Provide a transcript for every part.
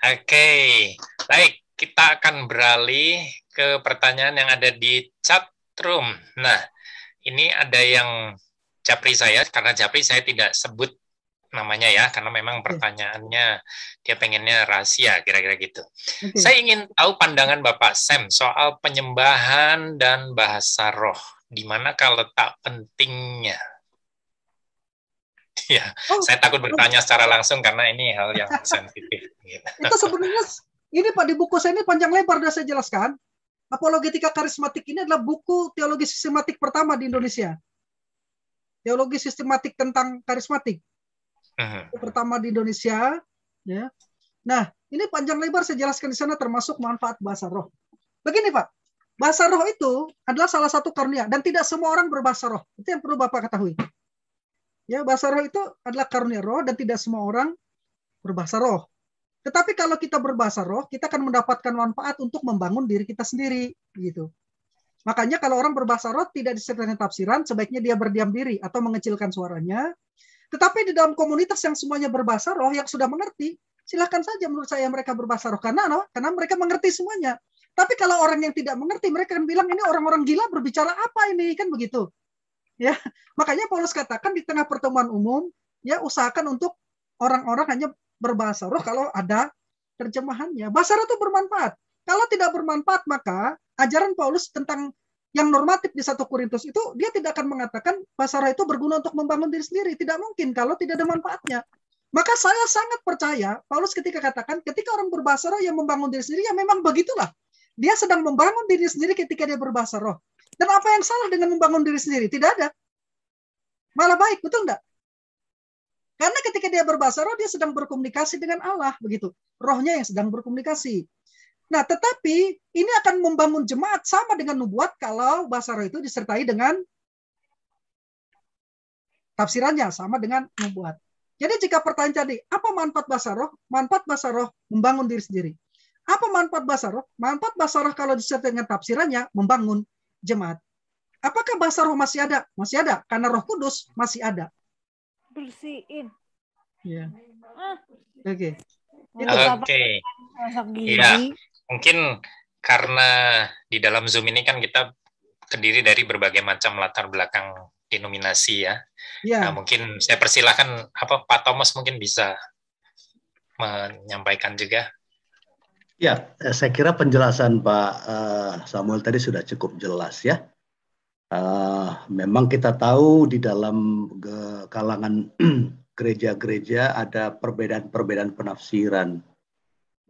Oke, baik. Kita akan beralih ke pertanyaan yang ada di chat room. Nah, ini ada yang japri saya, karena japri saya tidak sebut namanya ya, karena memang pertanyaannya dia pengennya rahasia, kira-kira gitu. Saya ingin tahu pandangan Bapak Sam soal penyembahan dan bahasa roh. Di manakah letak pentingnya? Ya, saya takut bertanya secara langsung karena ini hal yang sensitif. Gitu. Itu sebenarnya ini Pak, di buku saya ini panjang lebar sudah saya jelaskan. Apologetika Karismatik ini adalah buku teologi sistematik pertama di Indonesia. Teologi sistematik tentang karismatik. Pertama di Indonesia. Ya. Nah, ini panjang lebar saya jelaskan di sana termasuk manfaat bahasa roh. Begini Pak, bahasa roh itu adalah salah satu karunia dan tidak semua orang berbahasa roh. Itu yang perlu Bapak ketahui. Ya, bahasa roh itu adalah karunia roh dan tidak semua orang berbahasa roh. Tetapi kalau kita berbahasa roh, kita akan mendapatkan manfaat untuk membangun diri kita sendiri, gitu. Makanya kalau orang berbahasa roh tidak disertai dengan tafsiran, sebaiknya dia berdiam diri atau mengecilkan suaranya. Tetapi di dalam komunitas yang semuanya berbahasa roh, yang sudah mengerti, silahkan saja menurut saya mereka berbahasa roh. Karena mereka mengerti semuanya. Tapi kalau orang yang tidak mengerti, mereka akan bilang ini orang-orang gila berbicara apa ini, kan begitu. Ya, makanya Paulus katakan di tengah pertemuan umum, ya usahakan untuk orang-orang hanya berbahasa roh kalau ada terjemahannya. Bahasa roh itu bermanfaat. Kalau tidak bermanfaat, maka ajaran Paulus tentang yang normatif di 1 Korintus itu, dia tidak akan mengatakan bahasa roh itu berguna untuk membangun diri sendiri. Tidak mungkin kalau tidak ada manfaatnya. Maka saya sangat percaya, Paulus ketika katakan, ketika orang berbahasa roh yang membangun diri sendiri, ya memang begitulah. Dia sedang membangun diri sendiri ketika dia berbahasa roh. Dan apa yang salah dengan membangun diri sendiri? Tidak ada. Malah baik, betul enggak? Karena ketika dia berbahasa roh, dia sedang berkomunikasi dengan Allah, begitu. Rohnya yang sedang berkomunikasi. Nah, tetapi ini akan membangun jemaat sama dengan nubuat kalau bahasa roh itu disertai dengan tafsirannya sama dengan nubuat. Jadi jika pertanyaan tadi, apa manfaat bahasa roh? Manfaat bahasa roh membangun diri sendiri. Apa manfaat bahasa roh? Manfaat bahasa roh kalau disertai dengan tafsirannya membangun jemaat. Apakah bahasa roh masih ada? Masih ada, karena Roh Kudus masih ada. Bersihin. Ya. Oke. Oke. Ya, mungkin karena di dalam Zoom ini kan kita terdiri dari berbagai macam latar belakang denominasi ya. Nah, mungkin saya persilahkan Pak Thomas mungkin bisa menyampaikan juga. Ya, saya kira penjelasan Pak Samuel tadi sudah cukup jelas ya. Memang kita tahu di dalam kalangan gereja-gereja ada perbedaan-perbedaan penafsiran.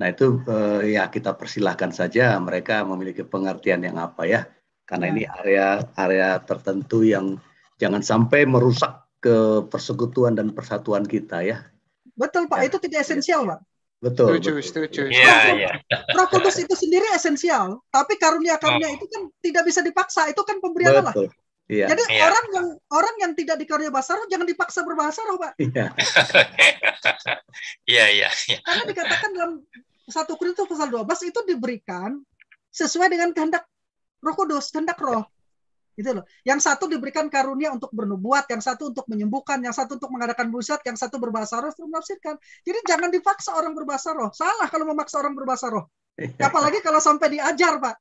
Nah itu ya kita persilahkan saja mereka memiliki pengertian yang apa ya. Karena ini area tertentu yang jangan sampai merusak ke persekutuan dan persatuan kita ya. Betul Pak, itu tidak esensial Pak. Betul. Setuju. Roh Kudus itu sendiri esensial, tapi karunia-karunia itu kan tidak bisa dipaksa, itu kan pemberian Allah. Iya. Jadi orang yang tidak dikarunia bahasa roh jangan dipaksa berbahasa roh, Pak. Iya. Karena dikatakan dalam 1 Korintus pasal 12 itu diberikan sesuai dengan kehendak Roh Kudus, kehendak roh. Gitu loh. Yang satu diberikan karunia untuk bernubuat, yang satu untuk menyembuhkan, yang satu untuk mengadakan mujizat, yang satu berbahasa roh untuk menafsirkan. Jadi jangan dipaksa orang berbahasa roh. Salah kalau memaksa orang berbahasa roh. Apalagi kalau sampai diajar, Pak.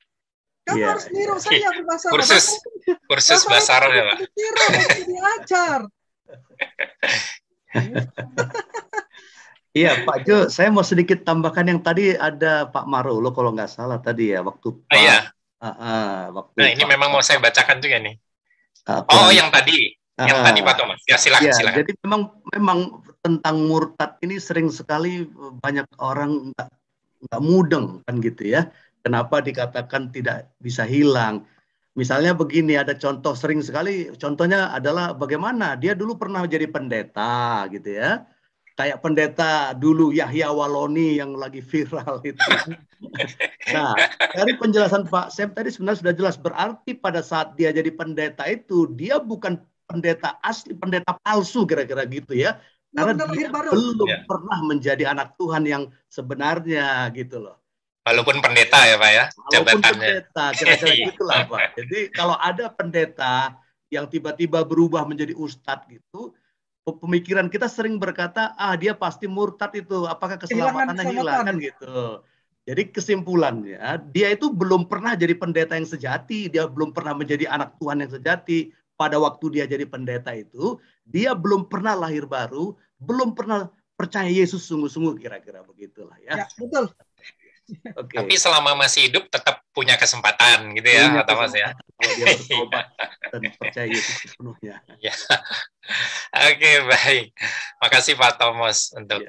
Kamu harus niru saya berbahasa roh. Kursus bahasa roh ya, Pak. Diajar. Iya, Pak Jo, saya mau sedikit tambahkan yang tadi ada Pak Marolo kalau nggak salah tadi ya waktu Pak. Nah, ini memang mau saya bacakan juga nih. Yang tadi Pak Thomas. Ya, silakan. Jadi memang tentang murtad ini sering sekali banyak orang nggak mudeng kan gitu ya. Kenapa dikatakan tidak bisa hilang? Misalnya begini, ada contoh sering sekali. Contohnya adalah bagaimana dia dulu pernah jadi pendeta gitu ya. Kayak pendeta dulu Yahya Waloni yang lagi viral itu. Nah, dari penjelasan Pak Sam tadi sebenarnya sudah jelas. Berarti pada saat dia jadi pendeta itu, dia bukan pendeta asli, pendeta palsu kira-kira gitu ya. Karena dia belum pernah menjadi anak Tuhan yang sebenarnya gitu loh. Walaupun pendeta ya Pak ya, jabatannya. Walaupun pendeta, kira-kira gitulah Pak. Jadi kalau ada pendeta yang tiba-tiba berubah menjadi ustadz gitu, pemikiran kita sering berkata, dia pasti murtad itu, apakah keselamatannya hilang kan gitu. Jadi kesimpulannya, dia itu belum pernah jadi pendeta yang sejati, dia belum pernah menjadi anak Tuhan yang sejati. Pada waktu dia jadi pendeta itu, dia belum pernah lahir baru, belum pernah percaya Yesus sungguh-sungguh, kira-kira begitulah ya. Ya, betul. Okay. Tapi selama masih hidup tetap punya kesempatan gitu ya, punya atau Mas ya. Kalau dia bertobat dan percaya Yesus sepenuhnya. Ya. Oke, baik. Makasih Pak Thomas untuk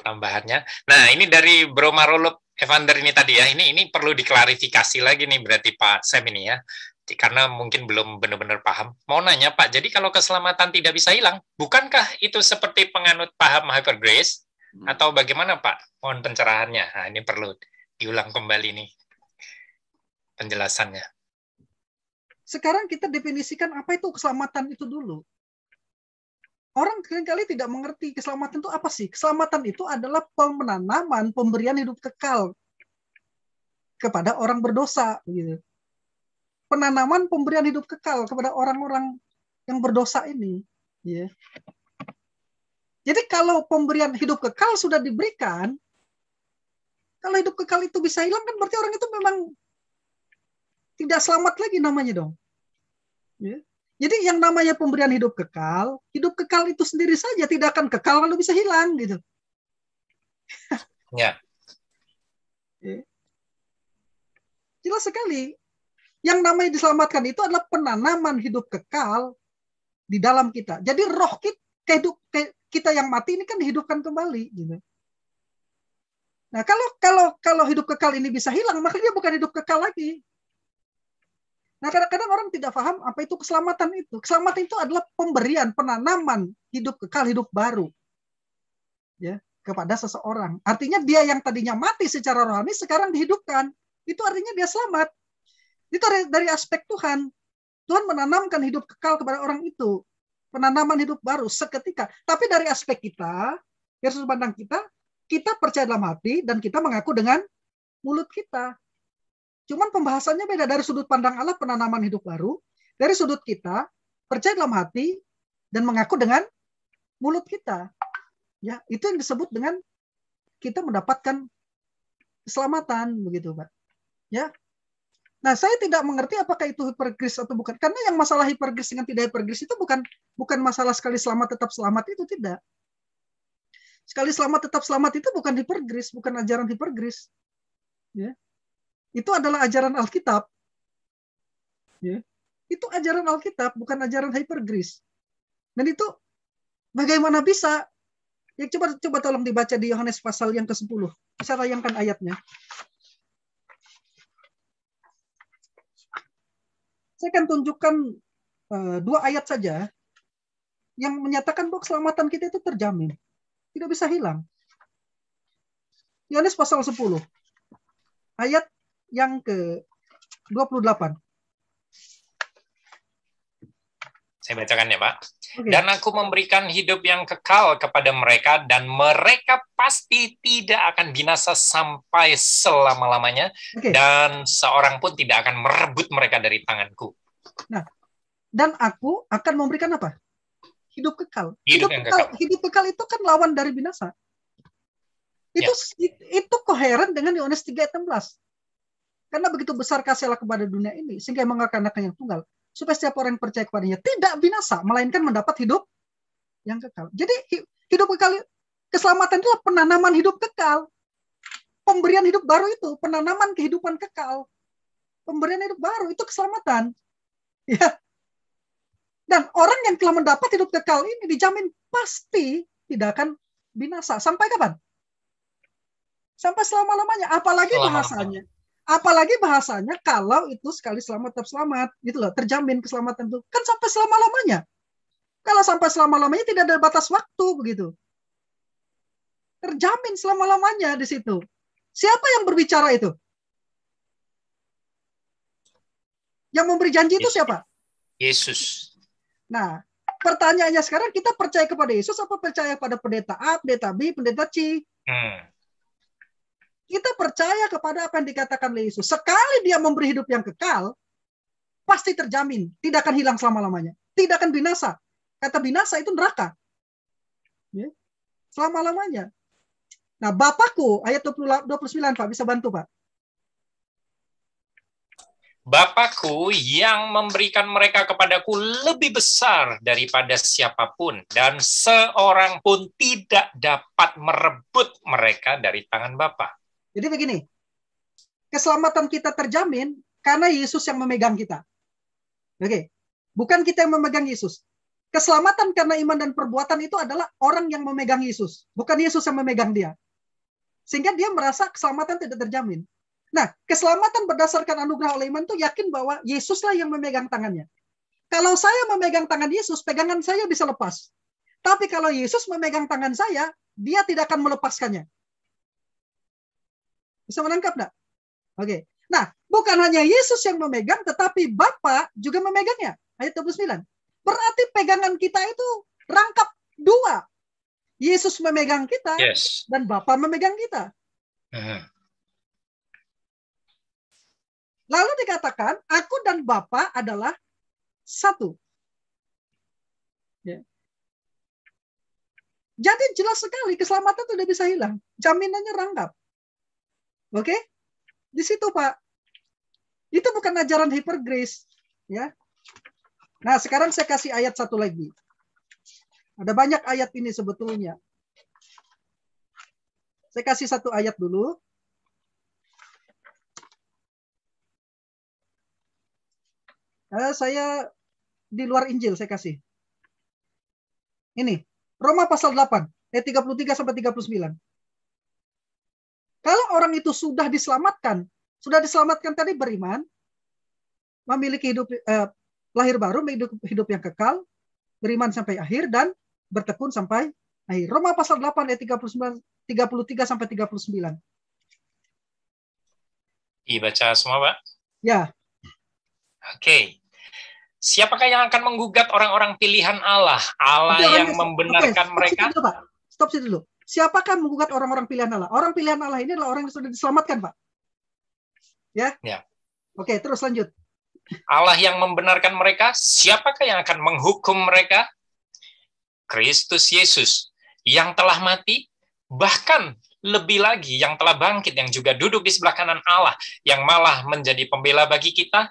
tambahannya. Nah, ini dari Bro Marulup Evander ini tadi ya. Ini perlu diklarifikasi lagi nih berarti Pak Sam ini ya. Karena mungkin belum benar-benar paham. Mau nanya Pak, jadi kalau keselamatan tidak bisa hilang, bukankah itu seperti penganut paham hyper grace? Atau bagaimana Pak? Mohon pencerahannya. Nah, ini perlu diulang kembali nih penjelasannya. Sekarang kita definisikan apa itu keselamatan itu dulu. Orang seringkali tidak mengerti keselamatan itu apa sih. Keselamatan itu adalah penanaman, pemberian hidup kekal kepada orang berdosa. Gitu. Penanaman, pemberian hidup kekal kepada orang-orang yang berdosa ini. Ya. Jadi kalau pemberian hidup kekal sudah diberikan, kalau hidup kekal itu bisa hilang, kan berarti orang itu memang tidak selamat lagi namanya dong. Ya. Jadi yang namanya pemberian hidup kekal itu sendiri saja tidak akan kekal kalau bisa hilang gitu. Ya. Jelas sekali. Yang namanya diselamatkan itu adalah penanaman hidup kekal di dalam kita. Jadi roh kita yang mati ini kan dihidupkan kembali gitu. Nah, kalau hidup kekal ini bisa hilang, maka dia bukan hidup kekal lagi. Nah, kadang-kadang orang tidak paham apa itu keselamatan itu. Keselamatan itu adalah pemberian, penanaman hidup kekal, hidup baru. Ya, kepada seseorang. Artinya dia yang tadinya mati secara rohani sekarang dihidupkan. Itu artinya dia selamat. Itu dari aspek Tuhan. Tuhan menanamkan hidup kekal kepada orang itu. Penanaman hidup baru seketika. Tapi dari aspek kita, dari sudut pandang kita percaya dalam hati dan kita mengaku dengan mulut kita. Cuman pembahasannya beda. Dari sudut pandang Allah, penanaman hidup baru. Dari sudut kita, percaya dalam hati dan mengaku dengan mulut kita. Ya, itu yang disebut dengan kita mendapatkan keselamatan, begitu, Pak. Ya. Nah, saya tidak mengerti apakah itu hipergris atau bukan. Karena yang masalah hipergris dengan tidak hipergris itu bukan masalah sekali selamat tetap selamat, itu tidak. Sekali selamat tetap selamat itu bukan hipergris, bukan ajaran hipergris. Ya. Itu adalah ajaran Alkitab. Ya. Itu ajaran Alkitab, bukan ajaran hipergris. Dan itu bagaimana bisa? Ya, coba tolong dibaca di Yohanes pasal yang ke-10. Saya tayangkan ayatnya. Saya akan tunjukkan 2 ayat saja yang menyatakan bahwa keselamatan kita itu terjamin. Tidak bisa hilang. Yohanes pasal 10. Ayat yang ke-28. Saya bacakan ya, Pak. Okay. Dan aku memberikan hidup yang kekal kepada mereka, dan mereka pasti tidak akan binasa sampai selama-lamanya, dan seorang pun tidak akan merebut mereka dari tanganku. Nah, dan aku akan memberikan apa? Hidup kekal. Hidup kekal itu kan lawan dari binasa. Itu koheren dengan Yohanes 3 ayat 16. Karena begitu besar kasih Allah kepada dunia ini, sehingga mengarahkan anaknya yang tunggal, supaya setiap orang yang percaya kepadanya tidak binasa, melainkan mendapat hidup yang kekal. Jadi hidup kekal, keselamatan itu penanaman hidup kekal. Pemberian hidup baru itu penanaman kehidupan kekal. Pemberian hidup baru itu keselamatan. Ya. Dan orang yang telah mendapat hidup kekal ini dijamin pasti tidak akan binasa. Sampai kapan? Sampai selama-lamanya. Apalagi bahasanya kalau itu sekali selamat tetap selamat, gitu loh, terjamin keselamatan itu kan sampai selama-lamanya. Kalau sampai selama-lamanya tidak ada batas waktu begitu. Terjamin selama-lamanya di situ. Siapa yang berbicara itu? Yang memberi janji itu siapa? Yesus. Nah, pertanyaannya sekarang, kita percaya kepada Yesus apa percaya pada pendeta A, pendeta B, pendeta C? Kita percaya kepada apa yang dikatakan oleh Yesus. Sekali dia memberi hidup yang kekal, pasti terjamin. Tidak akan hilang selama-lamanya. Tidak akan binasa. Kata binasa itu neraka. Ya. Selama-lamanya. Nah, Bapakku, ayat 29, Pak, bisa bantu, Pak? Bapakku yang memberikan mereka kepadaku lebih besar daripada siapapun, dan seorang pun tidak dapat merebut mereka dari tangan Bapa. Jadi begini, keselamatan kita terjamin karena Yesus yang memegang kita. Oke, bukan kita yang memegang Yesus. Keselamatan karena iman dan perbuatan itu adalah orang yang memegang Yesus, bukan Yesus yang memegang dia. Sehingga dia merasa keselamatan tidak terjamin. Nah, keselamatan berdasarkan anugerah oleh iman itu yakin bahwa Yesuslah yang memegang tangannya. Kalau saya memegang tangan Yesus, pegangan saya bisa lepas. Tapi kalau Yesus memegang tangan saya, dia tidak akan melepaskannya. Bisa menangkap enggak? Oke. Nah, bukan hanya Yesus yang memegang, tetapi Bapa juga memegangnya. Ayat 29. Berarti pegangan kita itu rangkap dua. Yesus memegang kita, Yes. dan Bapa memegang kita. Lalu dikatakan, aku dan Bapa adalah satu. Ya. Jadi jelas sekali keselamatan tidak bisa hilang. Jaminannya rangkap. Oke? Di situ, Pak. Itu bukan ajaran hyper grace. Ya. Nah, sekarang saya kasih ayat satu lagi. Ada banyak ayat ini sebetulnya. Saya kasih satu ayat dulu. Saya di luar Injil saya kasih. Ini, Roma pasal 8, ayat 33 sampai 39. Kalau orang itu sudah diselamatkan tadi beriman, memiliki hidup lahir baru, hidup yang kekal, beriman sampai akhir dan bertekun sampai akhir. Roma pasal 8 ayat 33 sampai 39. Dibaca semua, Pak? Ya. Oke. Siapakah yang akan menggugat orang-orang pilihan Allah? Allah yang membenarkan mereka? Stop situ dulu. Siapakah menggugat orang-orang pilihan Allah? Orang pilihan Allah ini adalah orang yang sudah diselamatkan, Pak. Ya? Ya. Oke, terus lanjut. Allah yang membenarkan mereka, siapakah yang akan menghukum mereka? Kristus Yesus yang telah mati, bahkan lebih lagi yang telah bangkit, yang juga duduk di sebelah kanan Allah, yang malah menjadi pembela bagi kita.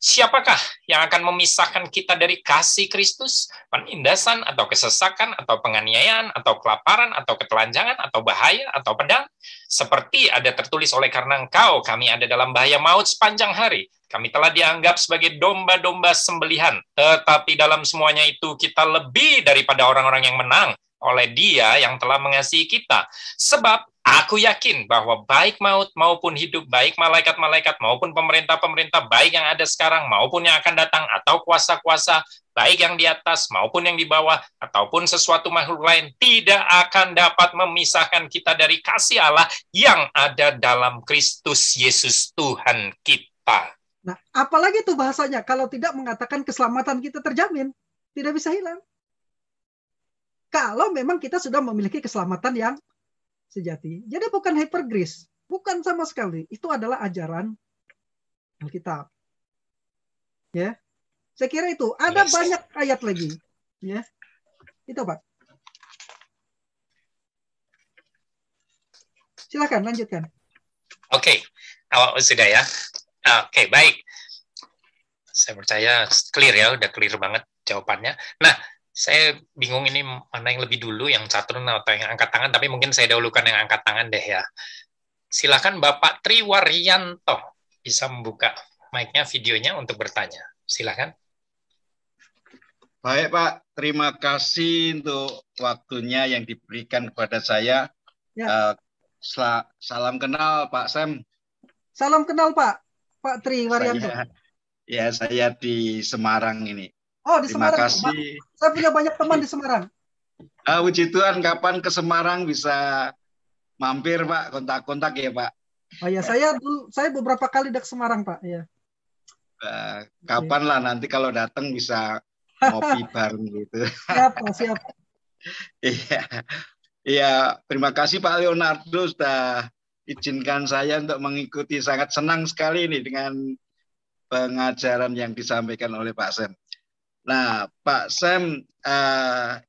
Siapakah yang akan memisahkan kita dari kasih Kristus? Penindasan, atau kesesakan, atau penganiayaan, atau kelaparan, atau ketelanjangan, atau bahaya, atau pedang? Seperti ada tertulis, oleh karena Engkau, kami ada dalam bahaya maut sepanjang hari. Kami telah dianggap sebagai domba-domba sembelihan. Tetapi dalam semuanya itu kita lebih daripada orang-orang yang menang oleh Dia yang telah mengasihi kita. Sebab aku yakin bahwa baik maut maupun hidup, baik malaikat-malaikat maupun pemerintah-pemerintah, baik yang ada sekarang maupun yang akan datang, atau kuasa-kuasa, baik yang di atas maupun yang di bawah, ataupun sesuatu makhluk lain, tidak akan dapat memisahkan kita dari kasih Allah yang ada dalam Kristus Yesus Tuhan kita. Nah, apalagi itu bahasanya kalau tidak mengatakan keselamatan kita terjamin, tidak bisa hilang. Kalau memang kita sudah memiliki keselamatan yang sejati. Jadi bukan hyper grace, bukan sama sekali. Itu adalah ajaran Alkitab. Ya. Saya kira itu. Ada banyak ayat lagi. Ya. Itu, Pak. Silakan lanjutkan. Oke. Sudah ya. Oke, baik. Saya percaya clear ya, udah clear banget jawabannya. Nah, saya bingung ini mana yang lebih dulu, yang caturun atau yang angkat tangan, tapi mungkin saya dahulukan yang angkat tangan deh ya. Silakan Bapak Triwaryanto bisa membuka mic-nya, videonya untuk bertanya. Silakan. Baik Pak, terima kasih untuk waktunya yang diberikan kepada saya. Ya. Salam kenal Pak Sam. Salam kenal Pak Triwaryanto. Saya di Semarang ini. Oh, di Terima Semarang. kasih. Saya punya banyak teman di Semarang. Puji Tuhan, kapan ke Semarang bisa mampir Pak, kontak-kontak ya Pak. Oh ya, saya beberapa kali ke Semarang Pak. Ya. Kapan lah nanti kalau datang bisa ngopi bareng gitu. Siap. Iya, terima kasih Pak Leonardo sudah izinkan saya untuk mengikuti. Sangat senang sekali ini dengan pengajaran yang disampaikan oleh Pak Sam. Nah, Pak Sam,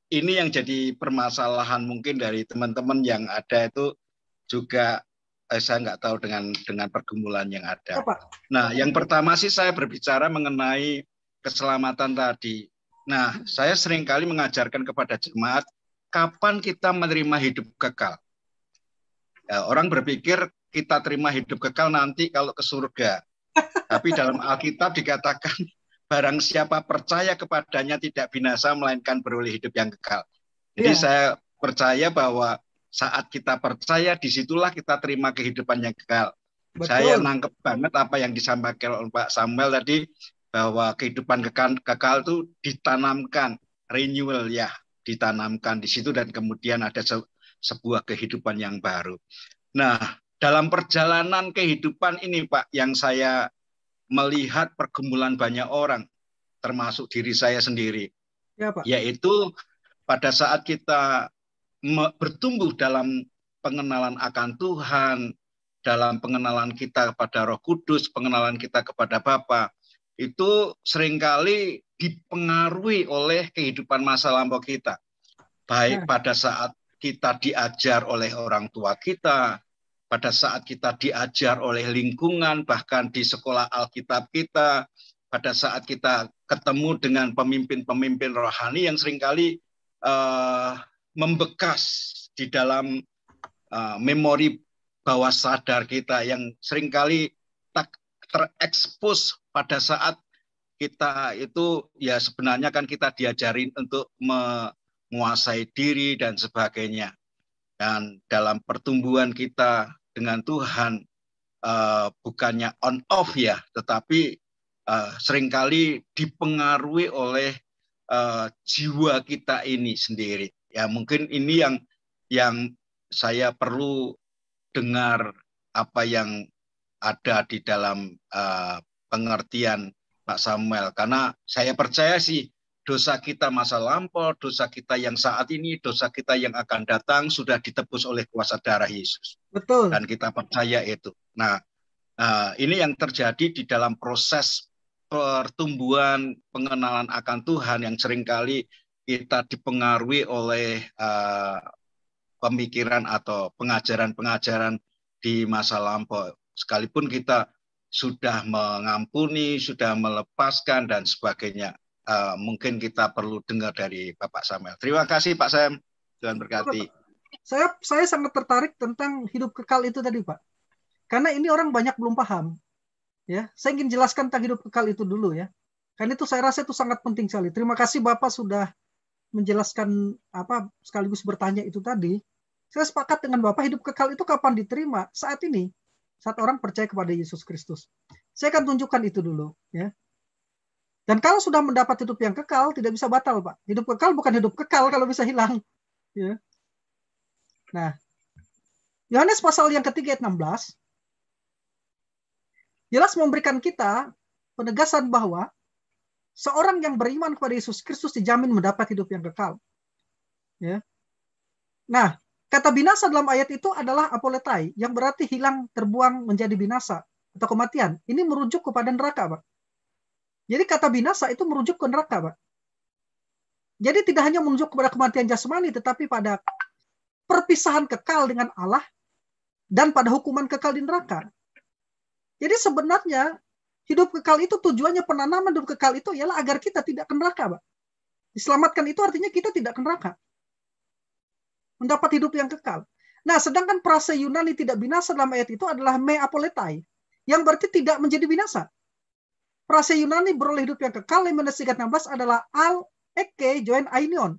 ini yang jadi permasalahan mungkin dari teman-teman yang ada itu juga saya nggak tahu dengan pergumulan yang Ya, ada. Pak. Nah, yang pertama sih saya berbicara mengenai keselamatan tadi. Nah, saya seringkali mengajarkan kepada jemaat kapan kita menerima hidup kekal. Ya, orang berpikir kita terima hidup kekal nanti kalau ke surga. Tapi dalam Alkitab dikatakan barang siapa percaya kepadanya tidak binasa melainkan beroleh hidup yang kekal. Jadi Iya. saya percaya bahwa saat kita percaya disitulah kita terima kehidupan yang kekal. Saya Betul. nangkep banget apa yang disampaikan oleh Pak Samuel tadi bahwa kehidupan kekal itu ditanamkan, renewal ya, ditanamkan di situ dan kemudian ada sebuah kehidupan yang baru. Nah, dalam perjalanan kehidupan ini Pak, yang saya melihat pergumulan banyak orang, termasuk diri saya sendiri, Ya, Pak. yaitu pada saat kita bertumbuh dalam pengenalan akan Tuhan, dalam pengenalan kita kepada Roh Kudus, pengenalan kita kepada Bapa, itu seringkali dipengaruhi oleh kehidupan masa lampau kita. Baik pada saat kita diajar oleh orang tua kita, pada saat kita diajar oleh lingkungan, bahkan di sekolah Alkitab kita, pada saat kita ketemu dengan pemimpin-pemimpin rohani yang seringkali membekas di dalam memori bawah sadar kita, yang seringkali tak terekspos pada saat kita itu ya sebenarnya kan kita diajarin untuk menguasai diri dan sebagainya. Dan dalam pertumbuhan kita dengan Tuhan bukannya on off ya, tetapi seringkali dipengaruhi oleh jiwa kita ini sendiri. Ya mungkin ini yang saya perlu dengar apa yang ada di dalam pengertian Pak Samuel, karena saya percaya sih dosa kita masa lampau, dosa kita yang saat ini, dosa kita yang akan datang sudah ditebus oleh kuasa darah Yesus. Betul. Dan kita percaya itu. Nah, ini yang terjadi di dalam proses pertumbuhan pengenalan akan Tuhan yang seringkali kita dipengaruhi oleh pemikiran atau pengajaran-pengajaran di masa lampau. Sekalipun kita sudah mengampuni, sudah melepaskan dan sebagainya. Mungkin kita perlu dengar dari Bapak Samuel. Terima kasih Pak Sam. Tuhan berkati. Saya sangat tertarik tentang hidup kekal itu tadi, Pak. Karena ini orang banyak belum paham. Ya, saya ingin jelaskan tentang hidup kekal itu dulu ya. Karena itu saya rasa itu sangat penting sekali. Terima kasih Bapak sudah menjelaskan sekaligus bertanya itu tadi. Saya sepakat dengan Bapak, hidup kekal itu kapan diterima? Saat ini. Saat orang percaya kepada Yesus Kristus. Saya akan tunjukkan itu dulu ya. Dan kalau sudah mendapat hidup yang kekal, tidak bisa batal, Pak. Hidup kekal bukan hidup kekal kalau bisa hilang. Ya. Nah, Yohanes pasal yang ketiga ayat 16, jelas memberikan kita penegasan bahwa seorang yang beriman kepada Yesus Kristus dijamin mendapat hidup yang kekal. Ya. Nah, kata binasa dalam ayat itu adalah apoletai, yang berarti hilang, terbuang, menjadi binasa, atau kematian. Ini merujuk kepada neraka, Pak. Jadi kata binasa itu merujuk ke neraka, Pak. Jadi tidak hanya merujuk kepada kematian jasmani, tetapi pada perpisahan kekal dengan Allah dan pada hukuman kekal di neraka. Jadi sebenarnya hidup kekal itu tujuannya, penanaman hidup kekal itu ialah agar kita tidak ke neraka, Pak. Diselamatkan itu artinya kita tidak ke neraka. Mendapat hidup yang kekal. Nah, sedangkan frase Yunani tidak binasa dalam ayat itu adalah me apoletai, yang berarti tidak menjadi binasa. Frase Yunani beroleh hidup yang kekal, Yohanes 3:16 adalah al eke join ainion.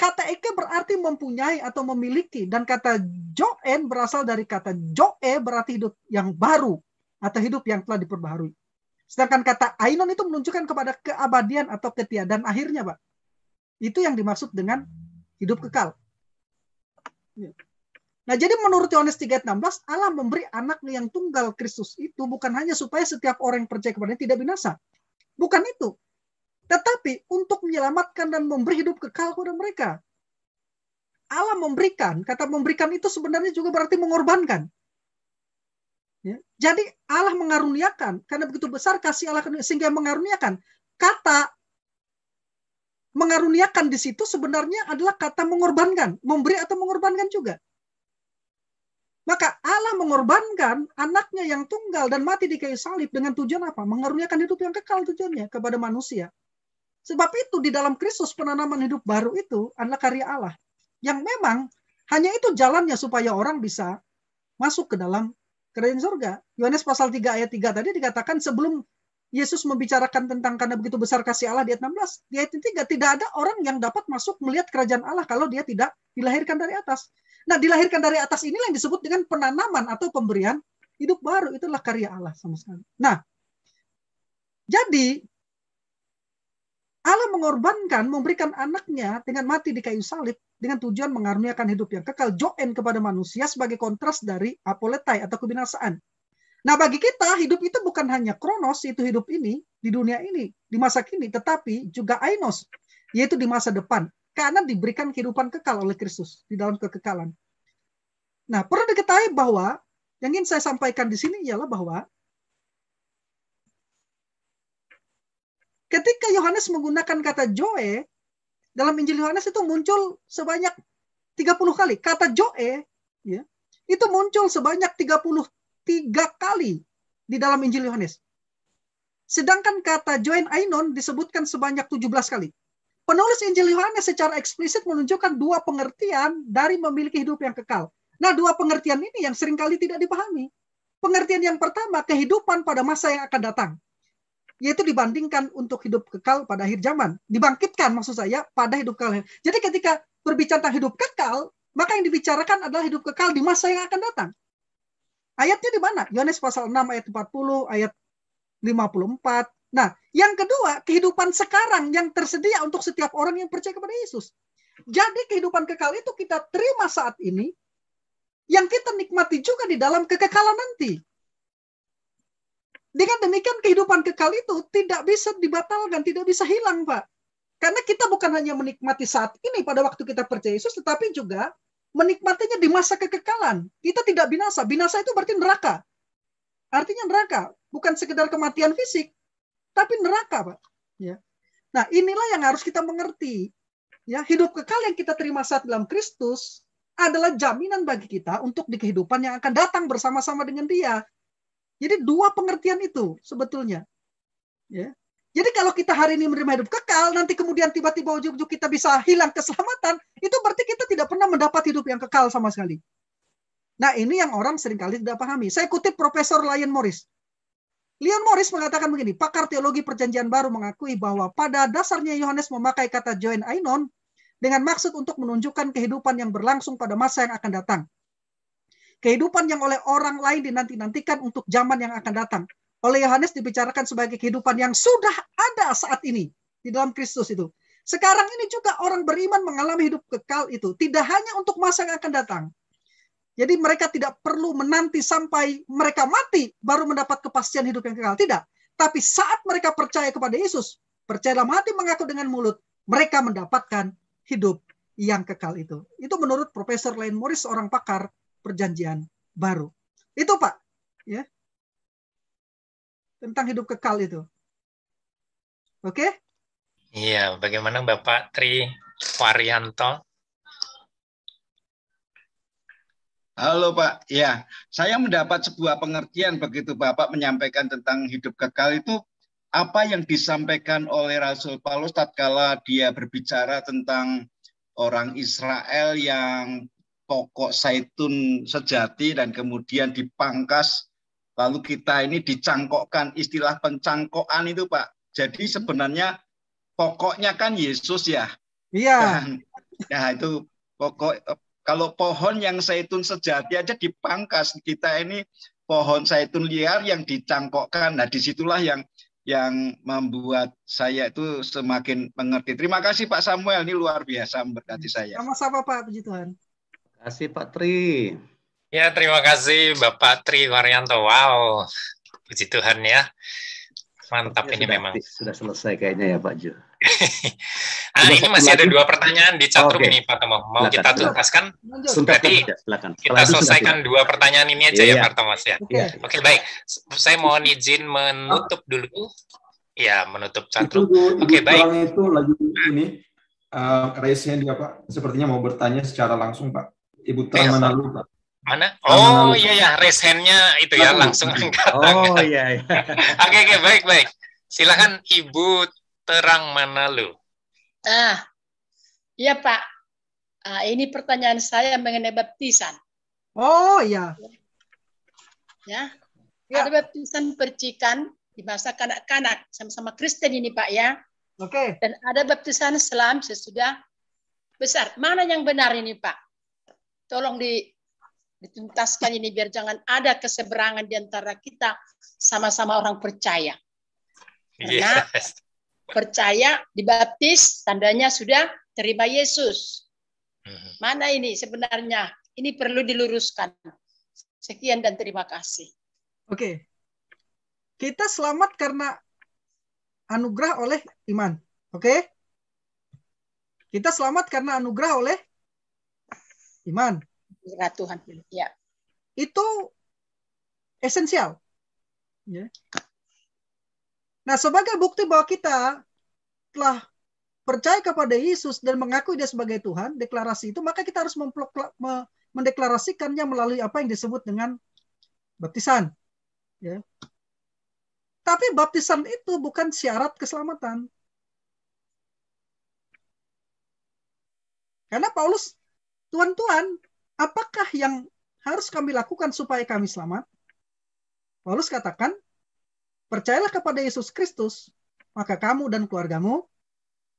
Kata eke berarti mempunyai atau memiliki, dan kata joen berasal dari kata joe berarti hidup yang baru atau hidup yang telah diperbaharui. Sedangkan kata ainon itu menunjukkan kepada keabadian atau ketiadaan akhirnya, Pak. Itu yang dimaksud dengan hidup kekal. Nah, jadi menurut Yohanes 3:16, Allah memberi anaknya yang tunggal Kristus itu bukan hanya supaya setiap orang yang percaya kepadanya tidak binasa. Bukan itu. Tetapi untuk menyelamatkan dan memberi hidup kekal kepada mereka. Allah memberikan, kata memberikan itu sebenarnya juga berarti mengorbankan. Ya. Jadi Allah mengaruniakan, karena begitu besar kasih Allah sehingga mengaruniakan. Kata mengaruniakan di situ sebenarnya adalah kata mengorbankan, memberi atau mengorbankan juga. Maka Allah mengorbankan anaknya yang tunggal dan mati di kayu salib dengan tujuan apa? Mengaruniakan hidup yang kekal tujuannya kepada manusia. Sebab itu di dalam Kristus penanaman hidup baru itu adalah karya Allah. Yang memang hanya itu jalannya supaya orang bisa masuk ke dalam kerajaan surga. Yohanes pasal 3 ayat 3 tadi dikatakan sebelum Yesus membicarakan tentang karena begitu besar kasih Allah di ayat 16. Di ayat 3 tidak ada orang yang dapat masuk melihat kerajaan Allah kalau dia tidak dilahirkan dari atas. Nah, dilahirkan dari atas inilah yang disebut dengan penanaman atau pemberian hidup baru. Itulah karya Allah sama sekali. Nah, jadi Allah mengorbankan, memberikan anaknya dengan mati di kayu salib dengan tujuan mengaruniakan hidup yang kekal, joen kepada manusia sebagai kontras dari apoletai atau kebinasaan. Nah, bagi kita hidup itu bukan hanya kronos, itu hidup ini di dunia ini, di masa kini, tetapi juga ainos, yaitu di masa depan. Karena diberikan kehidupan kekal oleh Kristus di dalam kekekalan. Nah, perlu diketahui bahwa yang ingin saya sampaikan di sini ialah bahwa ketika Yohanes menggunakan kata Joe, dalam Injil Yohanes itu muncul sebanyak 30 kali. Kata Joe, ya, itu muncul sebanyak 33 kali di dalam Injil Yohanes. Sedangkan kata Joen Ainon disebutkan sebanyak 17 kali. Penulis Injil Yohanes secara eksplisit menunjukkan dua pengertian dari memiliki hidup yang kekal. Nah, dua pengertian ini yang seringkali tidak dipahami. Pengertian yang pertama, kehidupan pada masa yang akan datang. Yaitu dibandingkan untuk hidup kekal pada akhir zaman. Dibangkitkan maksud saya pada hidup kekal. Jadi ketika berbicara tentang hidup kekal, maka yang dibicarakan adalah hidup kekal di masa yang akan datang. Ayatnya di mana? Yohanes pasal 6 ayat 40, ayat 54. Nah, yang kedua, kehidupan sekarang yang tersedia untuk setiap orang yang percaya kepada Yesus. Jadi kehidupan kekal itu kita terima saat ini, yang kita nikmati juga di dalam kekekalan nanti. Dengan demikian kehidupan kekal itu tidak bisa dibatalkan, tidak bisa hilang, Pak. Karena kita bukan hanya menikmati saat ini pada waktu kita percaya Yesus, tetapi juga menikmatinya di masa kekekalan. Kita tidak binasa. Binasa itu berarti neraka. Artinya neraka, bukan sekedar kematian fisik, tapi neraka, Pak. Ya. Nah, inilah yang harus kita mengerti. Ya, hidup kekal yang kita terima saat dalam Kristus adalah jaminan bagi kita untuk di kehidupan yang akan datang bersama-sama dengan Dia. Jadi dua pengertian itu sebetulnya. Ya. Jadi kalau kita hari ini menerima hidup kekal, nanti kemudian tiba-tiba ujung-ujung kita bisa hilang keselamatan, itu berarti kita tidak pernah mendapat hidup yang kekal sama sekali. Nah, ini yang orang seringkali tidak pahami. Saya kutip Profesor Leon Morris. Leon Morris mengatakan begini, pakar teologi perjanjian baru mengakui bahwa pada dasarnya Yohanes memakai kata Joen Ainon dengan maksud untuk menunjukkan kehidupan yang berlangsung pada masa yang akan datang. Kehidupan yang oleh orang lain dinanti-nantikan untuk zaman yang akan datang. Oleh Yohanes dibicarakan sebagai kehidupan yang sudah ada saat ini di dalam Kristus itu. Sekarang ini juga orang beriman mengalami hidup kekal itu. Tidak hanya untuk masa yang akan datang. Jadi mereka tidak perlu menanti sampai mereka mati baru mendapat kepastian hidup yang kekal. Tidak. Tapi saat mereka percaya kepada Yesus, percaya dalam hati, mengaku dengan mulut, mereka mendapatkan hidup yang kekal itu. Itu menurut Profesor Leon Morris, seorang pakar perjanjian baru. Itu, Pak. Ya. Tentang hidup kekal itu. Oke? Iya, bagaimana Bapak Tri Waryanto? Halo Pak, ya saya mendapat sebuah pengertian begitu Bapak menyampaikan tentang hidup kekal itu apa yang disampaikan oleh Rasul Paulus tatkala dia berbicara tentang orang Israel yang pokok zaitun sejati dan kemudian dipangkas, lalu kita ini dicangkokkan, istilah pencangkokan itu Pak. Jadi sebenarnya pokoknya kan Yesus ya. Iya. Nah itu pokok. Kalau pohon yang zaitun sejati aja dipangkas, kita ini pohon zaitun liar yang dicangkokkan. Nah, disitulah yang membuat saya itu semakin mengerti. Terima kasih Pak Samuel, ini luar biasa memberkati saya. Sama-sama Pak, puji Tuhan. Terima kasih Pak Tri. Ya, terima kasih Bapak Tri Waryanto. Wow, puji Tuhan ya. Mantap ini memang. Sudah selesai kayaknya ya Pak Jo. Nah, ini masih ada dua pertanyaan di chatroom ini Pak Tomo. Mau kita tuntaskan? Berarti kita selesaikan dua pertanyaan ini aja ya Pak Thomas ya. Oke, baik. Saya mohon izin menutup dulu Ya, menutup Itu chatroom. Ibu Oke, baik. Terang itu lagi ini raise hand dia Pak. Sepertinya mau bertanya secara langsung Pak. Ibu Terang Siapa? Manalu Pak. Mana? Terang Oh Manalu, iya Pak. ya, raise hand-nya itu ya, Silakan, Bu. langsung angkat Oh tangan. iya, iya. Oke, baik. Silakan Ibu Terang Manalu. Iya Pak, ini pertanyaan saya mengenai baptisan. Oh iya. Ya, Ya. ada baptisan percikan di masa kanak-kanak sama-sama Kristen ini Pak ya. Oke. Dan ada baptisan selam sesudah besar. Mana yang benar ini Pak? Tolong dituntaskan ini biar jangan ada keseberangan di antara kita sama-sama orang percaya. Karena Yes. percaya dibaptis tandanya sudah terima Yesus. Mana ini sebenarnya? Ini perlu diluruskan. Sekian dan terima kasih. Oke. Kita selamat karena anugerah oleh iman. Oke? Kita selamat karena anugerah oleh iman. Ya Tuhan. Ya. Itu esensial. Ya. Nah, sebagai bukti bahwa kita telah percaya kepada Yesus dan mengakui dia sebagai Tuhan, deklarasi itu, maka kita harus mendeklarasikannya melalui apa yang disebut dengan baptisan. Ya. Tapi baptisan itu bukan syarat keselamatan. Karena Paulus, Tuhan, apakah yang harus kami lakukan supaya kami selamat? Paulus katakan, percayalah kepada Yesus Kristus, maka kamu dan keluargamu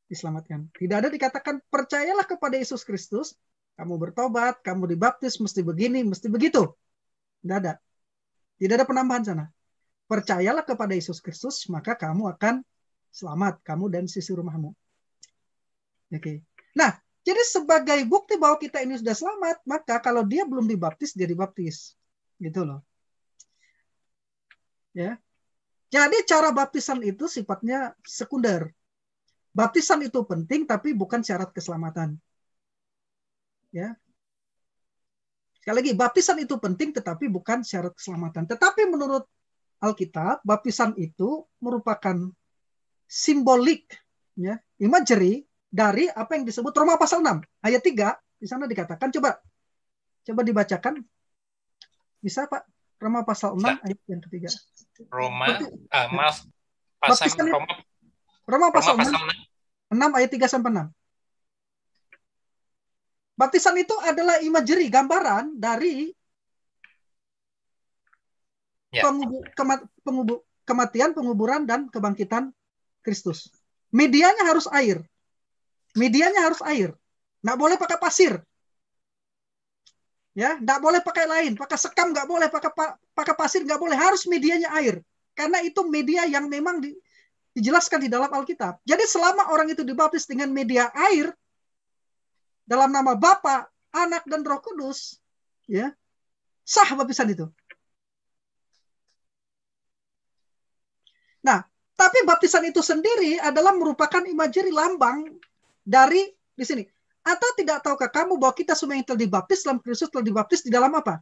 diselamatkan. Tidak ada dikatakan, percayalah kepada Yesus Kristus, kamu bertobat, kamu dibaptis, mesti begini, mesti begitu. Tidak ada. Tidak ada penambahan sana. Percayalah kepada Yesus Kristus, maka kamu akan selamat, kamu dan sisi rumahmu. Oke. Nah, jadi sebagai bukti bahwa kita ini sudah selamat, maka kalau dia belum dibaptis, dia dibaptis. Gitu loh. Ya. Jadi cara baptisan itu sifatnya sekunder. Baptisan itu penting, tapi bukan syarat keselamatan. Ya. Sekali lagi, baptisan itu penting, tetapi bukan syarat keselamatan. Tetapi menurut Alkitab, baptisan itu merupakan simbolik, ya, imagery dari apa yang disebut Roma pasal 6 ayat 3. Di sana dikatakan, coba dibacakan. Bisa Pak? Roma pasal 6 ayat yang ketiga. Roma pasal 6 ayat 3 sampai 6. Baptisan itu adalah imagery, gambaran dari kematian, penguburan, dan kebangkitan Kristus. Medianya harus air. Nggak boleh pakai pasir. Ya, nggak boleh pakai lain. Pakai sekam nggak boleh, pakai pasir nggak boleh. Harus medianya air. Karena itu media yang memang dijelaskan di dalam Alkitab. Jadi selama orang itu dibaptis dengan media air, dalam nama Bapa, Anak, dan Roh Kudus, ya, sah baptisan itu. Nah, tapi baptisan itu sendiri adalah merupakan imagery, lambang dari di sini. Atau tidak tahukah kamu bahwa kita semua yang telah dibaptis dalam Kristus telah dibaptis di dalam apa?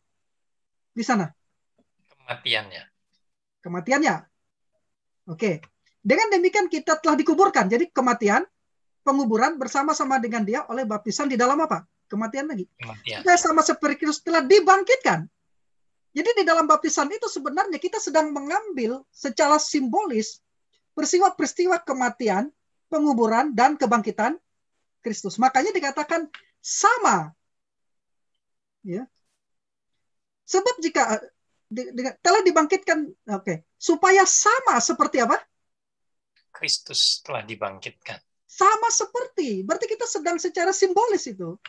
Di sana. Kematiannya. Oke. Dengan demikian kita telah dikuburkan. Jadi kematian, penguburan bersama-sama dengan dia oleh baptisan di dalam apa? Kematian lagi. Supaya sama seperti Kristus telah dibangkitkan. Jadi di dalam baptisan itu sebenarnya kita sedang mengambil secara simbolis peristiwa-peristiwa kematian, penguburan, dan kebangkitan Kristus. Makanya dikatakan sama. Ya. Sebab jika telah dibangkitkan, supaya sama seperti apa? Kristus telah dibangkitkan. Sama seperti, berarti kita sedang secara simbolis itu.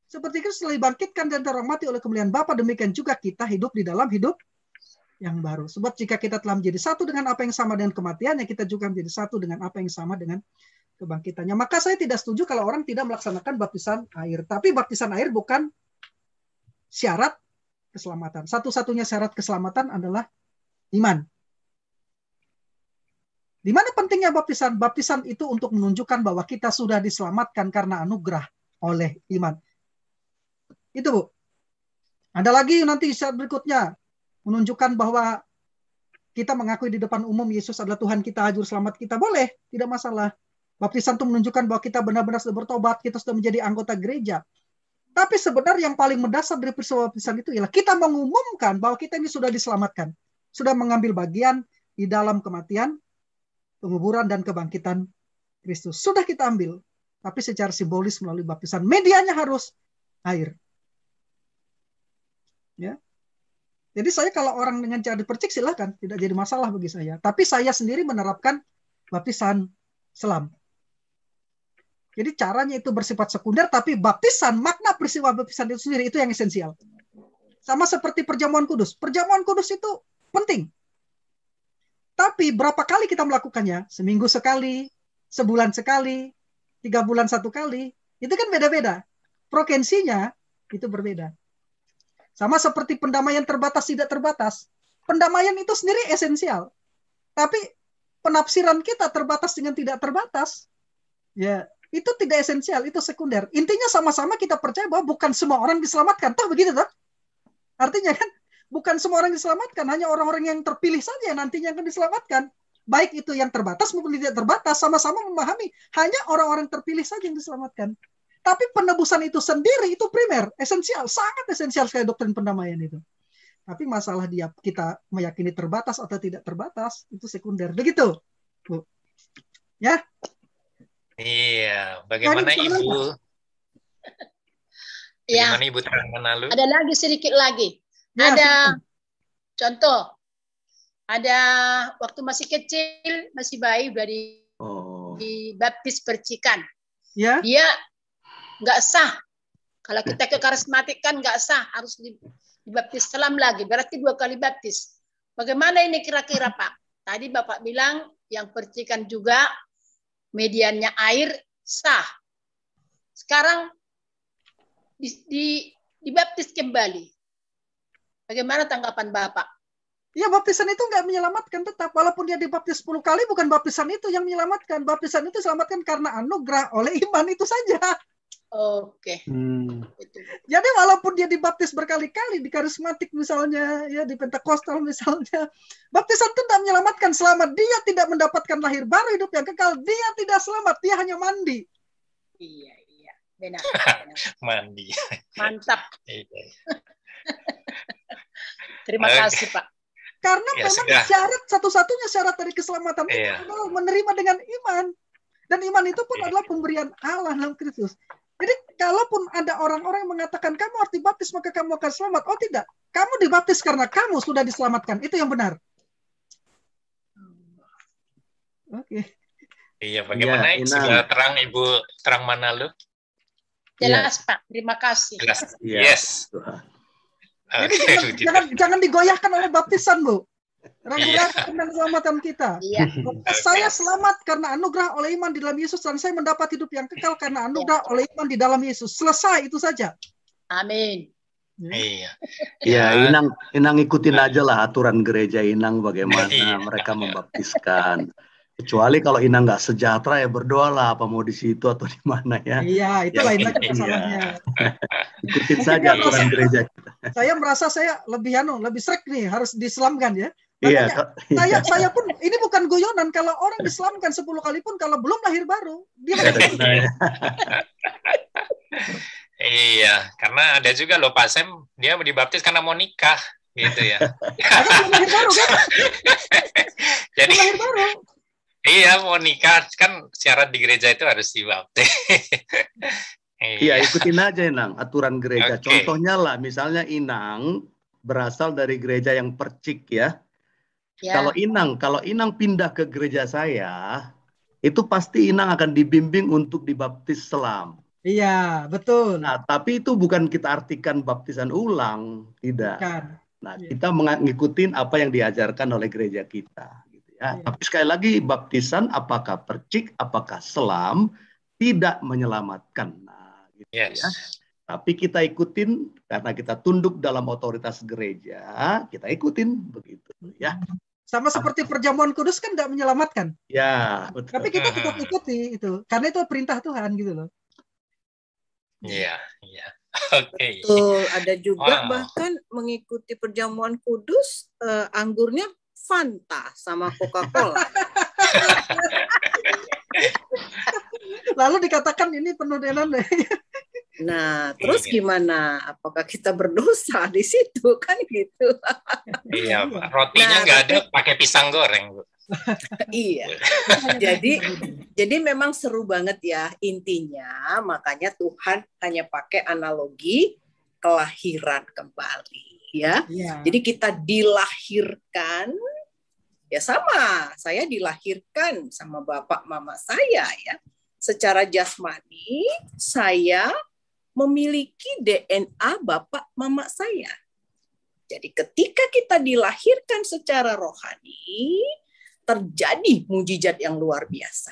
Seperti Kristus telah dibangkitkan dan terhormati oleh kemuliaan Bapa, demikian juga kita hidup di dalam hidup yang baru. Sebab jika kita telah menjadi satu dengan apa yang sama dengan kematiannya, kita juga menjadi satu dengan apa yang sama dengan kebangkitannya. Maka saya tidak setuju kalau orang tidak melaksanakan baptisan air. Tapi baptisan air bukan syarat keselamatan. Satu-satunya syarat keselamatan adalah iman. Di mana pentingnya baptisan? Baptisan itu untuk menunjukkan bahwa kita sudah diselamatkan karena anugerah oleh iman. Itu, Bu. Ada lagi nanti saat berikutnya menunjukkan bahwa kita mengakui di depan umum Yesus adalah Tuhan kita, juru selamat kita, boleh, tidak masalah. Baptisan itu menunjukkan bahwa kita benar-benar sudah bertobat, kita sudah menjadi anggota gereja. Tapi sebenarnya yang paling mendasar dari peristiwa baptisan itu ialah kita mengumumkan bahwa kita ini sudah diselamatkan, sudah mengambil bagian di dalam kematian, penguburan, dan kebangkitan Kristus. Sudah kita ambil, tapi secara simbolis melalui baptisan. Medianya harus air. Ya. Jadi saya kalau orang dengan cara dipercik silahkan, tidak jadi masalah bagi saya. Tapi saya sendiri menerapkan baptisan selam. Jadi caranya itu bersifat sekunder, tapi baptisan, makna peristiwa baptisan itu sendiri itu yang esensial. Sama seperti perjamuan kudus. Perjamuan kudus itu penting. Tapi berapa kali kita melakukannya? Seminggu sekali, sebulan sekali, 3 bulan 1 kali. Itu kan beda-beda. Frekuensinya itu berbeda. Sama seperti pendamaian terbatas tidak terbatas. Pendamaian itu sendiri esensial. Tapi penafsiran kita terbatas dengan tidak terbatas. Ya, itu tidak esensial, itu sekunder. Intinya sama-sama kita percaya bahwa bukan semua orang diselamatkan. Toh begitu toh? Artinya kan bukan semua orang diselamatkan, hanya orang-orang yang terpilih saja yang nantinya akan diselamatkan. Baik itu yang terbatas maupun tidak terbatas, sama-sama memahami hanya orang-orang terpilih saja yang diselamatkan. Tapi penebusan itu sendiri itu primer, esensial, sangat esensial sekali doktrin pendamaian itu. Tapi masalah dia kita meyakini terbatas atau tidak terbatas itu sekunder. Begitu, Bu. Ya. Iya, bagaimana Ibu? Ya. Bagaimana Ibu terangkan lalu? Ada lagi sedikit lagi. Ya, ada contoh. Ada waktu masih kecil, masih bayi, udah dibaptis percikan. Ya. Dia nggak sah. Kalau kita ke karismatik kan nggak sah, harus dibaptis selam lagi. Berarti 2 kali baptis. Bagaimana ini kira-kira Pak? Tadi Bapak bilang yang percikan juga mediannya air sah. Sekarang dibaptis kembali. Bagaimana tanggapan Bapak? Ya, baptisan itu nggak menyelamatkan tetap. Walaupun dia dibaptis 10 kali, bukan baptisan itu yang menyelamatkan. Baptisan itu selamatkan karena anugerah oleh iman itu saja. Oke. Jadi walaupun dia dibaptis berkali-kali, di karismatik misalnya, ya di Pentakosta misalnya, baptisan itu tidak menyelamatkan. Selama dia tidak mendapatkan lahir baru, hidup yang kekal, dia tidak selamat. Dia hanya mandi. Iya. Benar. Mandi. Mantap. Terima kasih Pak. Karena Ya, memang sudah. syarat satu-satunya syarat dari keselamatan itu adalah menerima dengan iman. Dan iman itu pun adalah pemberian Allah dalam Kristus. Jadi kalaupun ada orang-orang yang mengatakan kamu harus dibaptis maka kamu akan selamat. Oh tidak. Kamu dibaptis karena kamu sudah diselamatkan. Itu yang benar. Oke. Iya, bagaimana sudah terang Ibu terang mana lu? Jelas Pak. Terima kasih. Jelas. Ya. Yes. Jadi jangan digoyahkan oleh baptisan, Bu. Ragu-ragu tentang keselamatan kita. Iya. Saya selamat karena anugerah oleh iman di dalam Yesus dan saya mendapat hidup yang kekal karena anugerah oleh iman di dalam Yesus. Selesai itu saja. Amin. Iya. Ya, Inang ikutin aja lah aturan gereja Inang bagaimana mereka membaptiskan. Kecuali kalau Inang nggak sejahtera ya berdoalah apa mau di situ atau di mana ya. Iya, itu lain lagi masalahnya. Ikutin saja aturan gereja kita. Saya merasa saya lebih srek nih, harus diselamkan ya. Iya. Makanya saya pun ini bukan guyonan, kalau orang diselamkan 10 kali pun kalau belum lahir baru, dia Iya, karena ada juga loh Pak Sem, dia dibaptis karena mau nikah gitu ya. belum lahir baru kan? Jadi Belum lahir baru. iya, mau nikah kan syarat di gereja itu harus dibaptis. Iya, ikutin aja Inang aturan gereja. Oke. Contohnya lah, misalnya Inang berasal dari gereja yang percik ya. Kalau Inang pindah ke gereja saya, itu pasti Inang akan dibimbing untuk dibaptis selam. Iya, betul. Nah, tapi itu bukan kita artikan baptisan ulang, tidak. Bukan. Nah, kita mengikuti apa yang diajarkan oleh gereja kita. Ya, tapi sekali lagi baptisan apakah percik, apakah selam tidak menyelamatkan. Nah, gitu ya. Tapi kita ikutin karena kita tunduk dalam otoritas gereja, kita ikutin begitu ya. Sama seperti perjamuan kudus kan tidak menyelamatkan. Ya, betul. Tapi kita tetap ikuti itu karena itu perintah Tuhan gitu loh. Iya. Oke. Betul, ada juga bahkan mengikuti perjamuan kudus, anggurnya Fanta sama Coca-Cola. Lalu dikatakan ini penuh dengan Nah, terus Iya. gimana? Apakah kita berdosa di situ kan gitu? Iya, rotinya Nah, nggak ada, tapi- pakai pisang goreng, Bu. Iya. Jadi memang seru banget ya intinya. Makanya Tuhan hanya pakai analogi kelahiran kembali, ya. Iya. Jadi kita dilahirkan, ya sama. Saya dilahirkan sama bapak mama saya, ya. Secara jasmani saya memiliki DNA bapak mama saya. Jadi ketika kita dilahirkan secara rohani, terjadi mujizat yang luar biasa.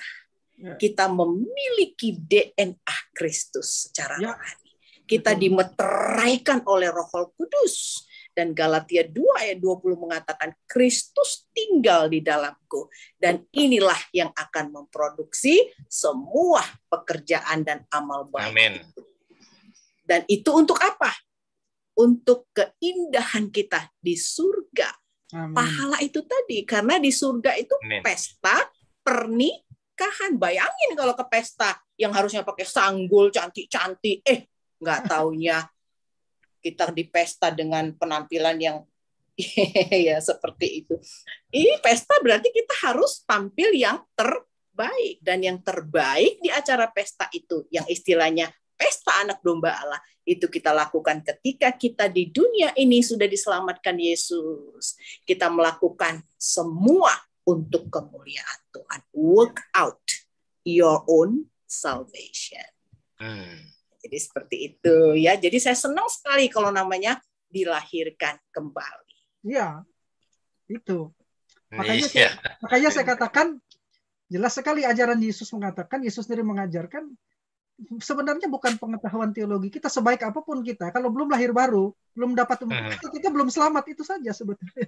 Ya. Kita memiliki DNA Kristus secara Ya. rohani. Kita Betul. dimeteraikan oleh Roh Kudus. Dan Galatia 2 ayat 20 mengatakan Kristus tinggal di dalamku. Dan inilah yang akan memproduksi semua pekerjaan dan amal baik. Amin. Dan itu untuk apa? Untuk keindahan kita di surga. Amin. Pahala itu tadi. Karena di surga itu Amin. pesta pernikahan. Bayangin kalau ke pesta yang harusnya pakai sanggul cantik-cantik. Nggak taunya kita di pesta dengan penampilan yang ya seperti itu. Ini pesta berarti kita harus tampil yang terbaik. Dan yang terbaik di acara pesta itu, yang istilahnya pesta anak domba Allah, itu kita lakukan ketika kita di dunia ini sudah diselamatkan Yesus. Kita melakukan semua untuk kemuliaan Tuhan. Work out your own salvation. Jadi seperti itu ya. Jadi saya senang sekali kalau namanya dilahirkan kembali. Iya, itu. Iya. Makanya saya katakan jelas sekali ajaran Yesus mengatakan, Yesus sendiri mengajarkan sebenarnya bukan pengetahuan teologi kita sebaik apapun kita, kalau belum lahir baru, belum dapat kita belum selamat, itu saja sebetulnya.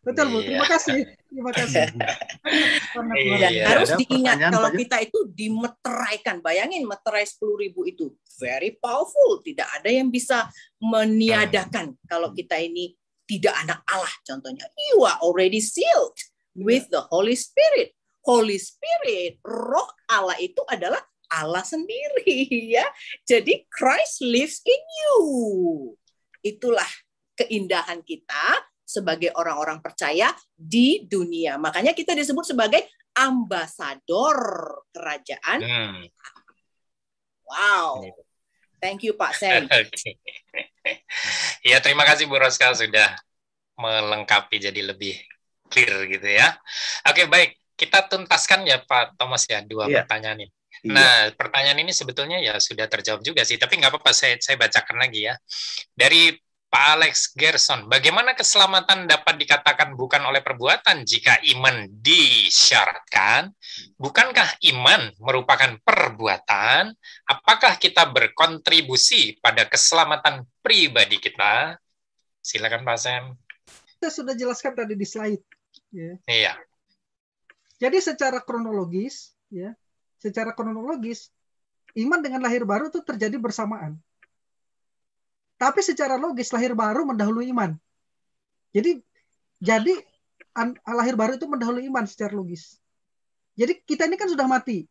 Betul, Bu. Terima kasih. Terima kasih. Dan harus Ada diingat pertanyaan, kalau Pak, kita itu dimeteraikan. Bayangin meterai 10.000 itu very powerful. Tidak ada yang bisa meniadakan kalau kita ini tidak anak Allah. Contohnya, you are already sealed with the Holy Spirit. Holy Spirit, Roh Allah itu adalah Allah sendiri, ya. Jadi Christ lives in you. Itulah keindahan kita sebagai orang-orang percaya di dunia. Makanya kita disebut sebagai ambasador kerajaan. Wow. Thank you, Pak Sen. Ya, terima kasih Bu Roska sudah melengkapi jadi lebih clear gitu ya. Oke, baik. Kita tuntaskan ya Pak Thomas ya dua pertanyaan ini. Nah, pertanyaan ini sebetulnya ya sudah terjawab juga sih, tapi nggak apa-apa, saya bacakan lagi ya. Dari Pak Alex Gerson, bagaimana keselamatan dapat dikatakan bukan oleh perbuatan jika iman disyaratkan? Bukankah iman merupakan perbuatan? Apakah kita berkontribusi pada keselamatan pribadi kita? Silakan Pak Sam. Saya sudah jelaskan tadi di slide. Ya. Iya. Jadi secara kronologis, ya, iman dengan lahir baru itu terjadi bersamaan. Tapi secara logis lahir baru mendahului iman. Jadi lahir baru itu mendahului iman secara logis. Jadi kita ini kan sudah mati.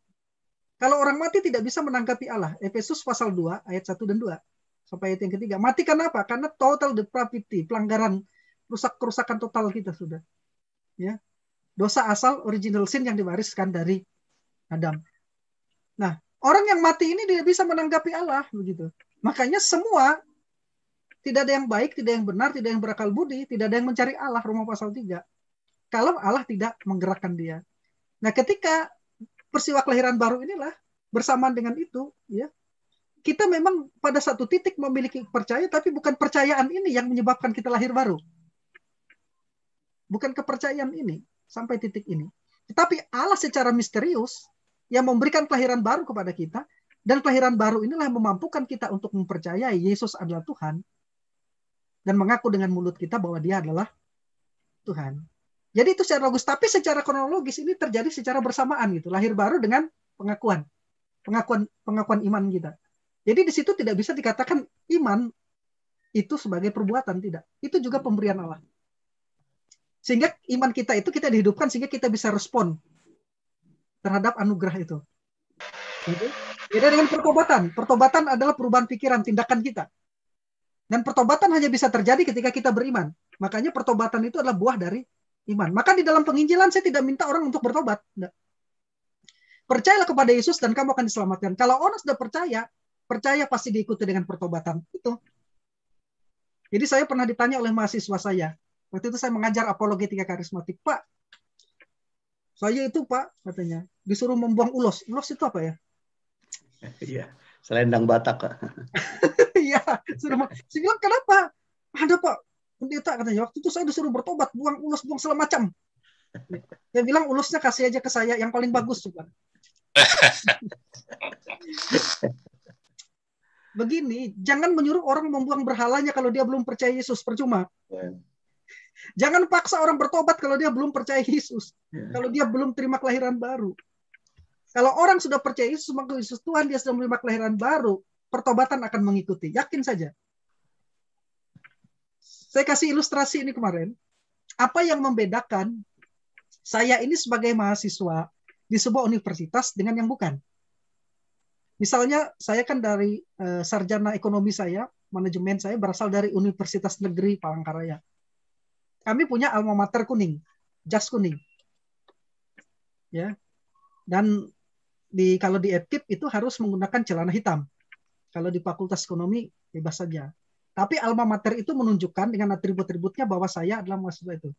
Kalau orang mati tidak bisa menanggapi Allah. Efesus pasal 2 ayat 1 dan 2 sampai ayat yang ketiga. Mati kenapa? Karena total depravity, pelanggaran, kerusakan total kita sudah. Ya. Dosa asal original sin yang diwariskan dari Adam. Nah, orang yang mati ini tidak bisa menanggapi Allah begitu. Makanya semua tidak ada yang baik, tidak yang benar, tidak yang berakal budi, tidak ada yang mencari Allah, Roma pasal 3. Kalau Allah tidak menggerakkan dia. Nah, ketika peristiwa kelahiran baru inilah bersamaan dengan itu, ya, kita memang pada satu titik memiliki percaya, tapi bukan percayaan ini yang menyebabkan kita lahir baru. Bukan kepercayaan ini sampai titik ini. Tetapi Allah secara misterius yang memberikan kelahiran baru kepada kita, dan kelahiran baru inilah yang memampukan kita untuk mempercayai Yesus adalah Tuhan, dan mengaku dengan mulut kita bahwa dia adalah Tuhan. Jadi itu secara logis, tapi secara kronologis ini terjadi secara bersamaan gitu. Lahir baru dengan pengakuan iman kita. Jadi di situ tidak bisa dikatakan iman itu sebagai perbuatan, tidak. Itu juga pemberian Allah. Sehingga iman kita itu kita dihidupkan sehingga kita bisa respon terhadap anugerah itu. Gitu. Beda dengan pertobatan. Pertobatan adalah perubahan pikiran, tindakan kita. Dan pertobatan hanya bisa terjadi ketika kita beriman. Makanya pertobatan itu adalah buah dari iman. Maka di dalam penginjilan saya tidak minta orang untuk bertobat. Tidak. Percayalah kepada Yesus dan kamu akan diselamatkan. Kalau orang sudah percaya pasti diikuti dengan pertobatan. Itu. Jadi saya pernah ditanya oleh mahasiswa saya. Waktu itu saya mengajar apologetika karismatik. Pak, saya itu Pak, katanya, disuruh membuang ulos. Ulos itu apa ya? Iya, selendang Batak. Iya, saya bilang kenapa? Ada Pak, pendeta katanya. Waktu itu saya disuruh bertobat, buang ulos, buang segala macam. Dia bilang ulusnya kasih aja ke saya, yang paling bagus juga. Begini, jangan menyuruh orang membuang berhalanya kalau dia belum percaya Yesus, percuma. Jangan paksa orang bertobat kalau dia belum percaya Yesus, kalau dia belum terima kelahiran baru. Kalau orang sudah percaya Yesus, maka Yesus Tuhan, dia sudah menerima kelahiran baru, pertobatan akan mengikuti. Yakin saja. Saya kasih ilustrasi ini kemarin. Apa yang membedakan saya ini sebagai mahasiswa di sebuah universitas dengan yang bukan? Misalnya saya kan dari sarjana ekonomi saya, manajemen saya berasal dari Universitas Negeri Palangkaraya. Kami punya alma mater kuning, jas kuning. Ya. Dan kalau di FKIP itu harus menggunakan celana hitam. Kalau di Fakultas Ekonomi bebas saja. Tapi alma mater itu menunjukkan dengan atribut-atributnya bahwa saya adalah mahasiswa itu.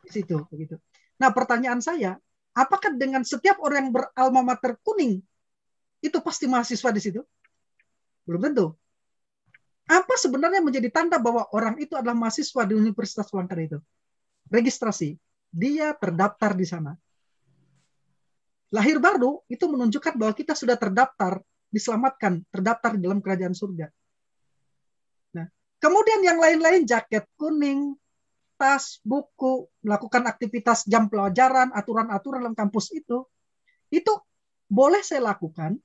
Di situ begitu. Nah, pertanyaan saya, apakah dengan setiap orang yang beralma mater kuning itu pasti mahasiswa di situ? Belum tentu. Apa sebenarnya menjadi tanda bahwa orang itu adalah mahasiswa di Universitas Palangkaraya itu? Registrasi. Dia terdaftar di sana. Lahir baru itu menunjukkan bahwa kita sudah terdaftar, diselamatkan, terdaftar di dalam kerajaan surga. Nah, kemudian yang lain-lain, jaket kuning, tas, buku, melakukan aktivitas jam pelajaran, aturan-aturan dalam kampus itu boleh saya lakukan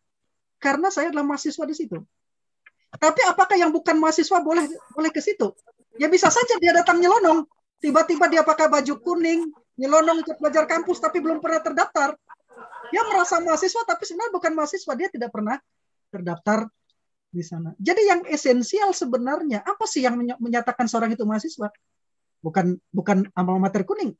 karena saya adalah mahasiswa di situ. Tapi apakah yang bukan mahasiswa boleh ke situ? Ya bisa saja dia datang nyelonong, tiba-tiba dia pakai baju kuning, nyelonong ikut belajar kampus tapi belum pernah terdaftar. Dia merasa mahasiswa tapi sebenarnya bukan mahasiswa, dia tidak pernah terdaftar di sana. Jadi yang esensial sebenarnya apa sih yang menyatakan seorang itu mahasiswa? Bukan alma mater kuning,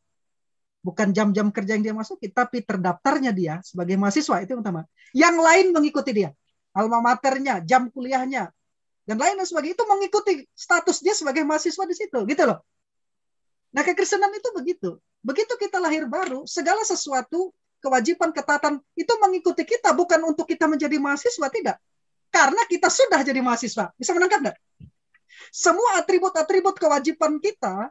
bukan jam-jam kerja yang dia masuki, tapi terdaftarnya dia sebagai mahasiswa, itu yang pertama. Yang lain mengikuti dia, alma maternya, jam kuliahnya, dan lain sebagainya itu mengikuti status dia sebagai mahasiswa di situ, gitu loh. Nah, kekristenan itu begitu. Begitu kita lahir baru, segala sesuatu kewajiban ketaatan itu mengikuti kita, bukan untuk kita menjadi mahasiswa, tidak. Karena kita sudah jadi mahasiswa. Bisa menangkap enggak? Semua atribut-atribut kewajiban kita,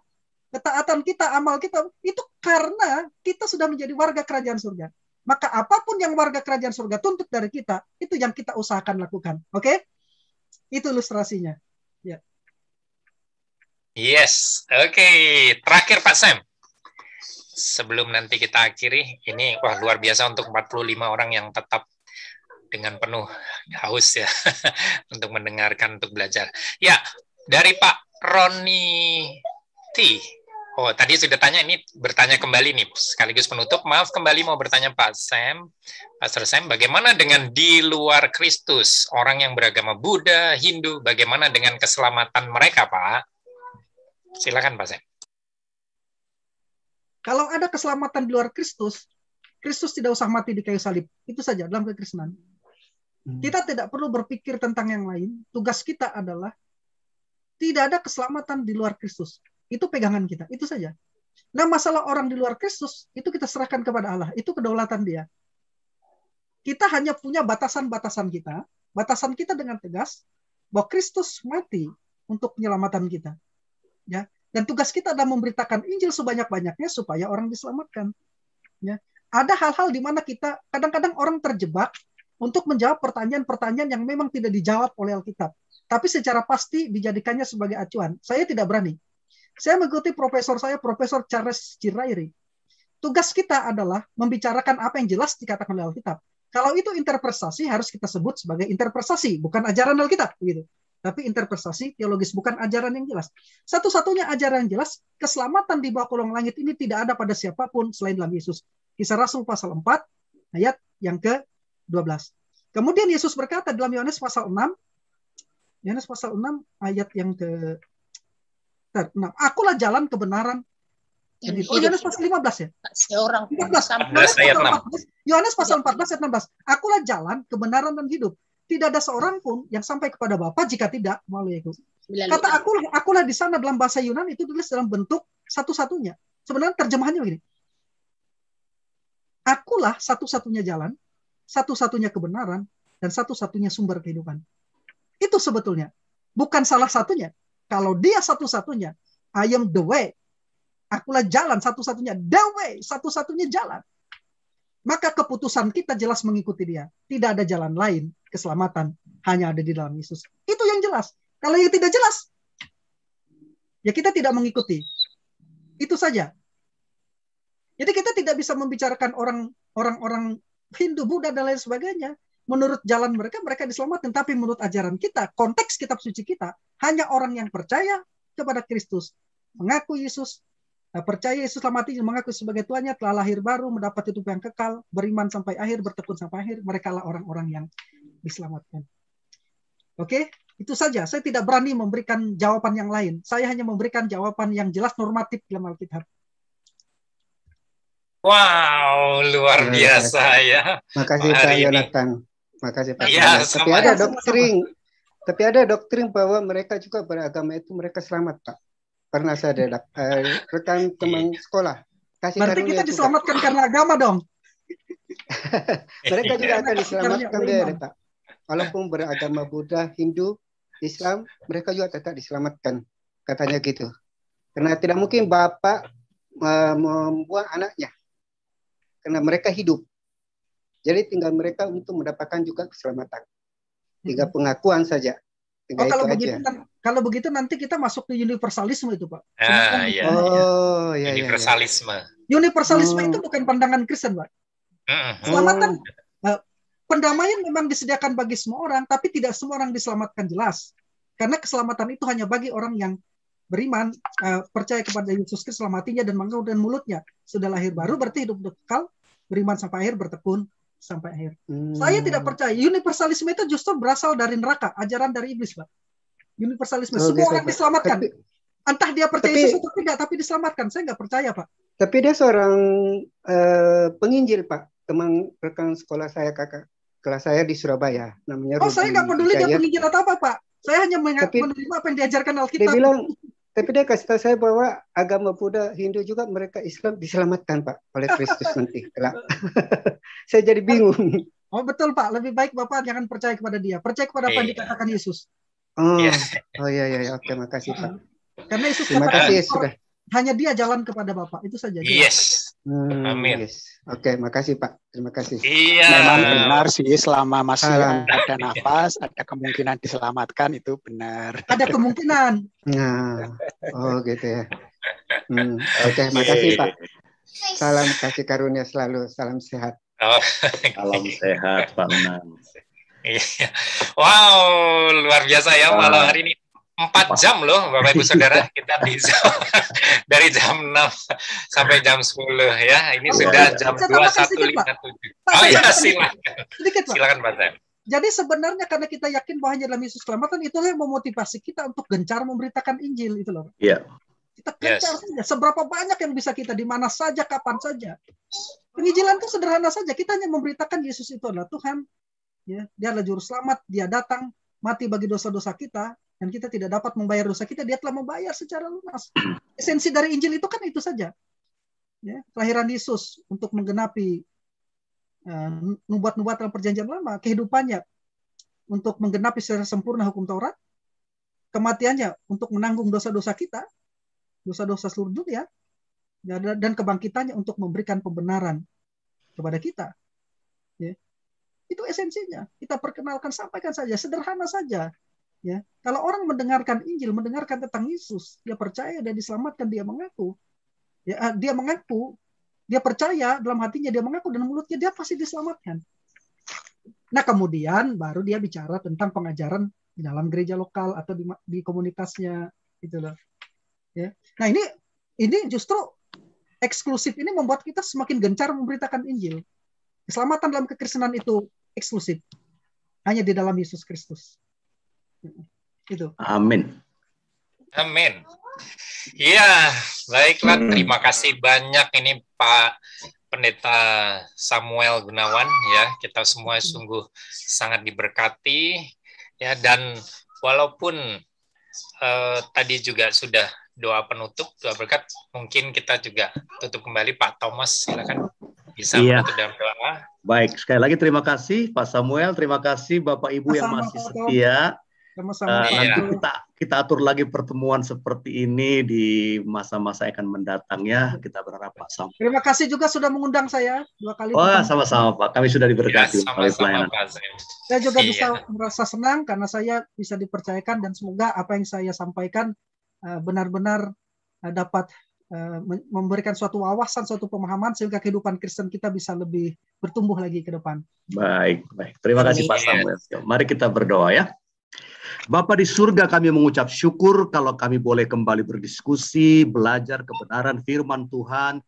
ketaatan kita, amal kita, itu karena kita sudah menjadi warga kerajaan surga. Maka apapun yang warga kerajaan surga tuntut dari kita, itu yang kita usahakan lakukan. Oke? Itu ilustrasinya. Ya. Yes, oke. Terakhir Pak Sam. Sebelum nanti kita akhiri, ini wah luar biasa untuk 45 orang yang tetap dengan penuh haus ya untuk mendengarkan, untuk belajar. Ya, dari Pak Roni T. Oh, tadi sudah tanya, ini bertanya kembali nih, sekaligus penutup. Maaf, kembali mau bertanya Pak Sam, Pastor Sam, bagaimana dengan di luar Kristus, orang yang beragama Buddha, Hindu, bagaimana dengan keselamatan mereka, Pak? Silakan Pak Sam. Kalau ada keselamatan di luar Kristus, Kristus tidak usah mati di kayu salib. Itu saja dalam kekristenan. Kita tidak perlu berpikir tentang yang lain. Tugas kita adalah tidak ada keselamatan di luar Kristus. Itu pegangan kita. Itu saja. Nah, masalah orang di luar Kristus, itu kita serahkan kepada Allah. Itu kedaulatan dia. Kita hanya punya batasan-batasan kita. Batasan kita dengan tegas bahwa Kristus mati untuk penyelamatan kita. Ya. Dan tugas kita adalah memberitakan Injil sebanyak-banyaknya supaya orang diselamatkan. Ya. Ada hal-hal di mana kita, kadang-kadang orang terjebak untuk menjawab pertanyaan-pertanyaan yang memang tidak dijawab oleh Alkitab. Tapi secara pasti dijadikannya sebagai acuan. Saya tidak berani. Saya mengikuti profesor saya, Profesor Charles Girairi. Tugas kita adalah membicarakan apa yang jelas dikatakan oleh Alkitab. Kalau itu interpretasi, harus kita sebut sebagai interpretasi, bukan ajaran Alkitab. Gitu. tapi interpretasi teologis, bukan ajaran yang jelas. Satu-satunya ajaran yang jelas, keselamatan di bawah kolong langit ini tidak ada pada siapapun selain dalam Yesus. Kisah Rasul pasal 4 ayat yang ke-12. Kemudian Yesus berkata dalam Yohanes pasal 6 ayat yang ke-6, akulah jalan kebenaran. Jadi, Yohanes pasal 15 ya? Seorang 14. Yohanes pasal 14 ayat 16. Akulah jalan, kebenaran dan hidup. Tidak ada seorang pun yang sampai kepada Bapa jika tidak melalui aku. Kata akulah di sana dalam bahasa Yunani itu tulis dalam bentuk satu-satunya. Sebenarnya terjemahannya begini. Akulah satu-satunya jalan, satu-satunya kebenaran, dan satu-satunya sumber kehidupan. Itu sebetulnya. Bukan salah satunya. Kalau dia satu-satunya, I am the way. Akulah jalan satu-satunya. The way, satu-satunya jalan. Maka keputusan kita jelas mengikuti dia. Tidak ada jalan lain keselamatan. Hanya ada di dalam Yesus. Itu yang jelas. Kalau yang tidak jelas, ya kita tidak mengikuti. Itu saja. Jadi kita tidak bisa membicarakan orang-orang Hindu, Buddha, dan lain sebagainya. Menurut jalan mereka, mereka diselamatkan. Tapi menurut ajaran kita, konteks kitab suci kita, hanya orang yang percaya kepada Kristus, mengaku Yesus, percaya Yesus selama mati, mengaku sebagai Tuhannya, telah lahir baru, mendapat hidup yang kekal, beriman sampai akhir, bertekun sampai akhir, mereka lah orang-orang yang diselamatkan. Oke, itu saja. Saya tidak berani memberikan jawaban yang lain. Saya hanya memberikan jawaban yang jelas normatif dalam Alkitab. Wow, luar biasa ya. Makasih Pak Yonatan. Makasih Pak. Ya, tapi ada doktrin bahwa mereka juga beragama itu mereka selamat, Pak. Pernah saya ada rekan teman sekolah. Berarti kita diselamatkan karena agama dong. Mereka juga akan diselamatkan dari Pak. Walaupun beragama Buddha, Hindu, Islam, mereka juga tetap diselamatkan. Katanya gitu. Karena tidak mungkin bapak membuang anaknya. Karena mereka hidup. Jadi tinggal mereka untuk mendapatkan juga keselamatan. Tinggal pengakuan saja. Kalau begitu nanti kita masuk ke universalisme itu, Pak. Universalisme. Universalisme itu bukan pandangan Kristen, Pak. Keselamatan, pendamaian memang disediakan bagi semua orang, tapi tidak semua orang diselamatkan jelas. Karena keselamatan itu hanya bagi orang yang beriman, percaya kepada Yesus Kristus selama matinya dan mengaku dan mulutnya sudah lahir baru, berarti hidup kekal, beriman sampai akhir, bertekun sampai akhir. Saya tidak percaya. Universalisme itu justru berasal dari neraka, ajaran dari iblis, Pak. Universalisme, semua orang diselamatkan. Entah dia percaya Yesus atau tidak, tapi diselamatkan. Saya nggak percaya, Pak. Tapi dia seorang penginjil, Pak. Teman rekan sekolah saya, kakak kelas saya di Surabaya. Namanya saya nggak peduli dia penginjil atau apa, Pak. Saya hanya menerima apa yang diajarkan Alkitab. Tapi dia kasih tahu saya bahwa agama Buddha, Hindu juga mereka Islam diselamatkan, Pak, oleh Kristus nanti. Saya jadi bingung. Oh betul, Pak. Lebih baik Bapak jangan percaya kepada dia. Percaya kepada apa yang dikatakan Yesus. Iya. Oke, makasih, Pak. Karena Yesus terima kasih sudah. Hanya dia jalan kepada Bapak. Itu saja. Yes. Amin. Yes. Oke, makasih Pak. Terima kasih. Iya. Memang benar sih, selama masih ada nafas, ada kemungkinan diselamatkan, itu benar. Ada kemungkinan. Nah, gitu ya. Oke, makasih Pak. Salam kasih karunia selalu. Salam sehat. Salam sehat Pak Unang. Wow, luar biasa ya malam hari ini. 4 jam loh Bapak Ibu Saudara, kita di dari jam 6 sampai jam 10 ya. Ini sudah jam 21.57. Oh ya, silakan Pak Zem. Jadi sebenarnya karena kita yakin bahwa hanya dalam Yesus keselamatan, itulah yang memotivasi kita untuk gencar memberitakan Injil itu loh. Iya. Kita gencar saja. Seberapa banyak yang bisa kita, di mana saja, kapan saja. Penginjilan itu sederhana saja. Kita hanya memberitakan Yesus itu adalah Tuhan. Ya, dia adalah juru selamat. Dia datang mati bagi dosa-dosa kita. Dan kita tidak dapat membayar dosa kita, dia telah membayar secara lunas. Esensi dari Injil itu kan itu saja. Ya, kelahiran Yesus untuk menggenapi nubuat-nubuat dalam perjanjian lama, kehidupannya untuk menggenapi secara sempurna hukum Taurat, kematiannya untuk menanggung dosa-dosa kita, dosa-dosa seluruh dunia, dan kebangkitannya untuk memberikan pembenaran kepada kita. Ya. Itu esensinya. Kita perkenalkan, sampaikan saja, sederhana saja. Ya, kalau orang mendengarkan Injil, mendengarkan tentang Yesus, dia percaya, dia diselamatkan, dia mengaku, ya, dia mengaku, dia percaya dalam hatinya, dia mengaku dan mulutnya dia pasti diselamatkan. Nah kemudian baru dia bicara tentang pengajaran di dalam gereja lokal atau di komunitasnya gitu loh. Ya. Nah, ini justru eksklusif ini membuat kita semakin gencar memberitakan Injil. Keselamatan dalam kekristenan itu eksklusif. Hanya di dalam Yesus Kristus. Itu. Amin. Amin. Iya, baiklah. Terima kasih banyak ini Pak Pendeta Samuel Gunawan ya. Kita semua sungguh sangat diberkati ya, dan walaupun tadi juga sudah doa penutup, doa berkat, mungkin kita juga tutup kembali. Pak Thomas, silakan bisa menutup dalam doa. Baik, sekali lagi terima kasih Pak Samuel, terima kasih Bapak Ibu yang masih setia. Nanti kita atur lagi pertemuan seperti ini di masa-masa yang akan mendatang ya. Kita berharap Pak Samuel. Terima kasih juga sudah mengundang saya 2 kali. Oh, sama-sama Pak. Kami sudah diberkati oleh pelayanan. Saya juga bisa merasa senang karena saya bisa dipercayakan, dan semoga apa yang saya sampaikan benar-benar dapat memberikan suatu wawasan, suatu pemahaman sehingga kehidupan Kristen kita bisa lebih bertumbuh lagi ke depan. Baik. Terima kasih Pak Samuel. Mari kita berdoa ya. Bapa di surga, kami mengucap syukur kalau kami boleh kembali berdiskusi, belajar kebenaran firman Tuhan,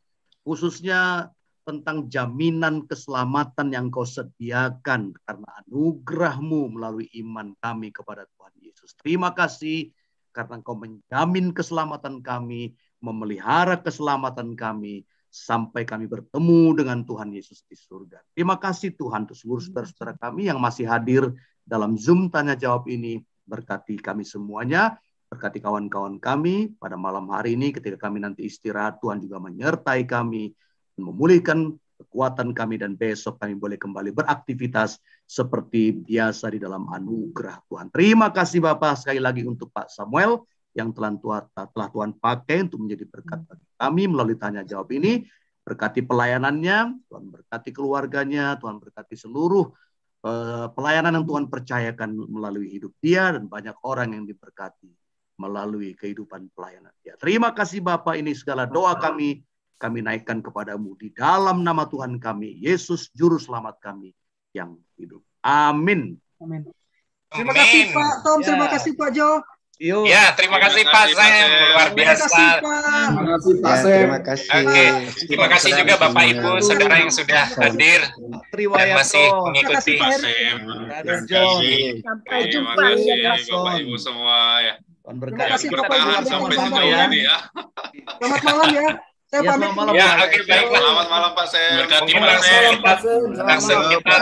khususnya tentang jaminan keselamatan yang Kau sediakan karena anugerah-Mu melalui iman kami kepada Tuhan Yesus. Terima kasih karena Kau menjamin keselamatan kami, memelihara keselamatan kami, sampai kami bertemu dengan Tuhan Yesus di surga. Terima kasih Tuhan untuk seluruh saudara-saudara kami yang masih hadir dalam Zoom Tanya Jawab ini. Berkati kami semuanya, berkati kawan-kawan kami pada malam hari ini ketika kami nanti istirahat. Tuhan juga menyertai kami, memulihkan kekuatan kami, dan besok kami boleh kembali beraktivitas seperti biasa di dalam anugerah Tuhan. Terima kasih Bapak sekali lagi untuk Pak Samuel yang telah Tuhan pakai untuk menjadi berkat bagi kami melalui Tanya Jawab ini. Berkati pelayanannya, Tuhan berkati keluarganya, Tuhan berkati seluruh pelayanan yang Tuhan percayakan melalui hidup dia, dan banyak orang yang diberkati melalui kehidupan pelayanan dia. Terima kasih Bapa, ini segala doa kami naikkan kepadamu di dalam nama Tuhan kami, Yesus Juru Selamat kami yang hidup. Amin. Amin. Terima kasih Pak Tom, terima kasih Pak Jo. Ya, terima kasih Pak Sam, luar biasa. Terima kasih Pak Sam. Terima kasih. Oke, terima kasih juga Bapak Ibu, saudara yang sudah hadir dan masih mengikuti. Sampai jumpa ya Bapak Ibu semua ya. Terima kasih Bapak Ibu sampai sejauh ini ya. Selamat malam ya. Saya pamit. Ya, oke, baiklah. Selamat malam Pak Sam. Berkati Pak Sam. Langsung kita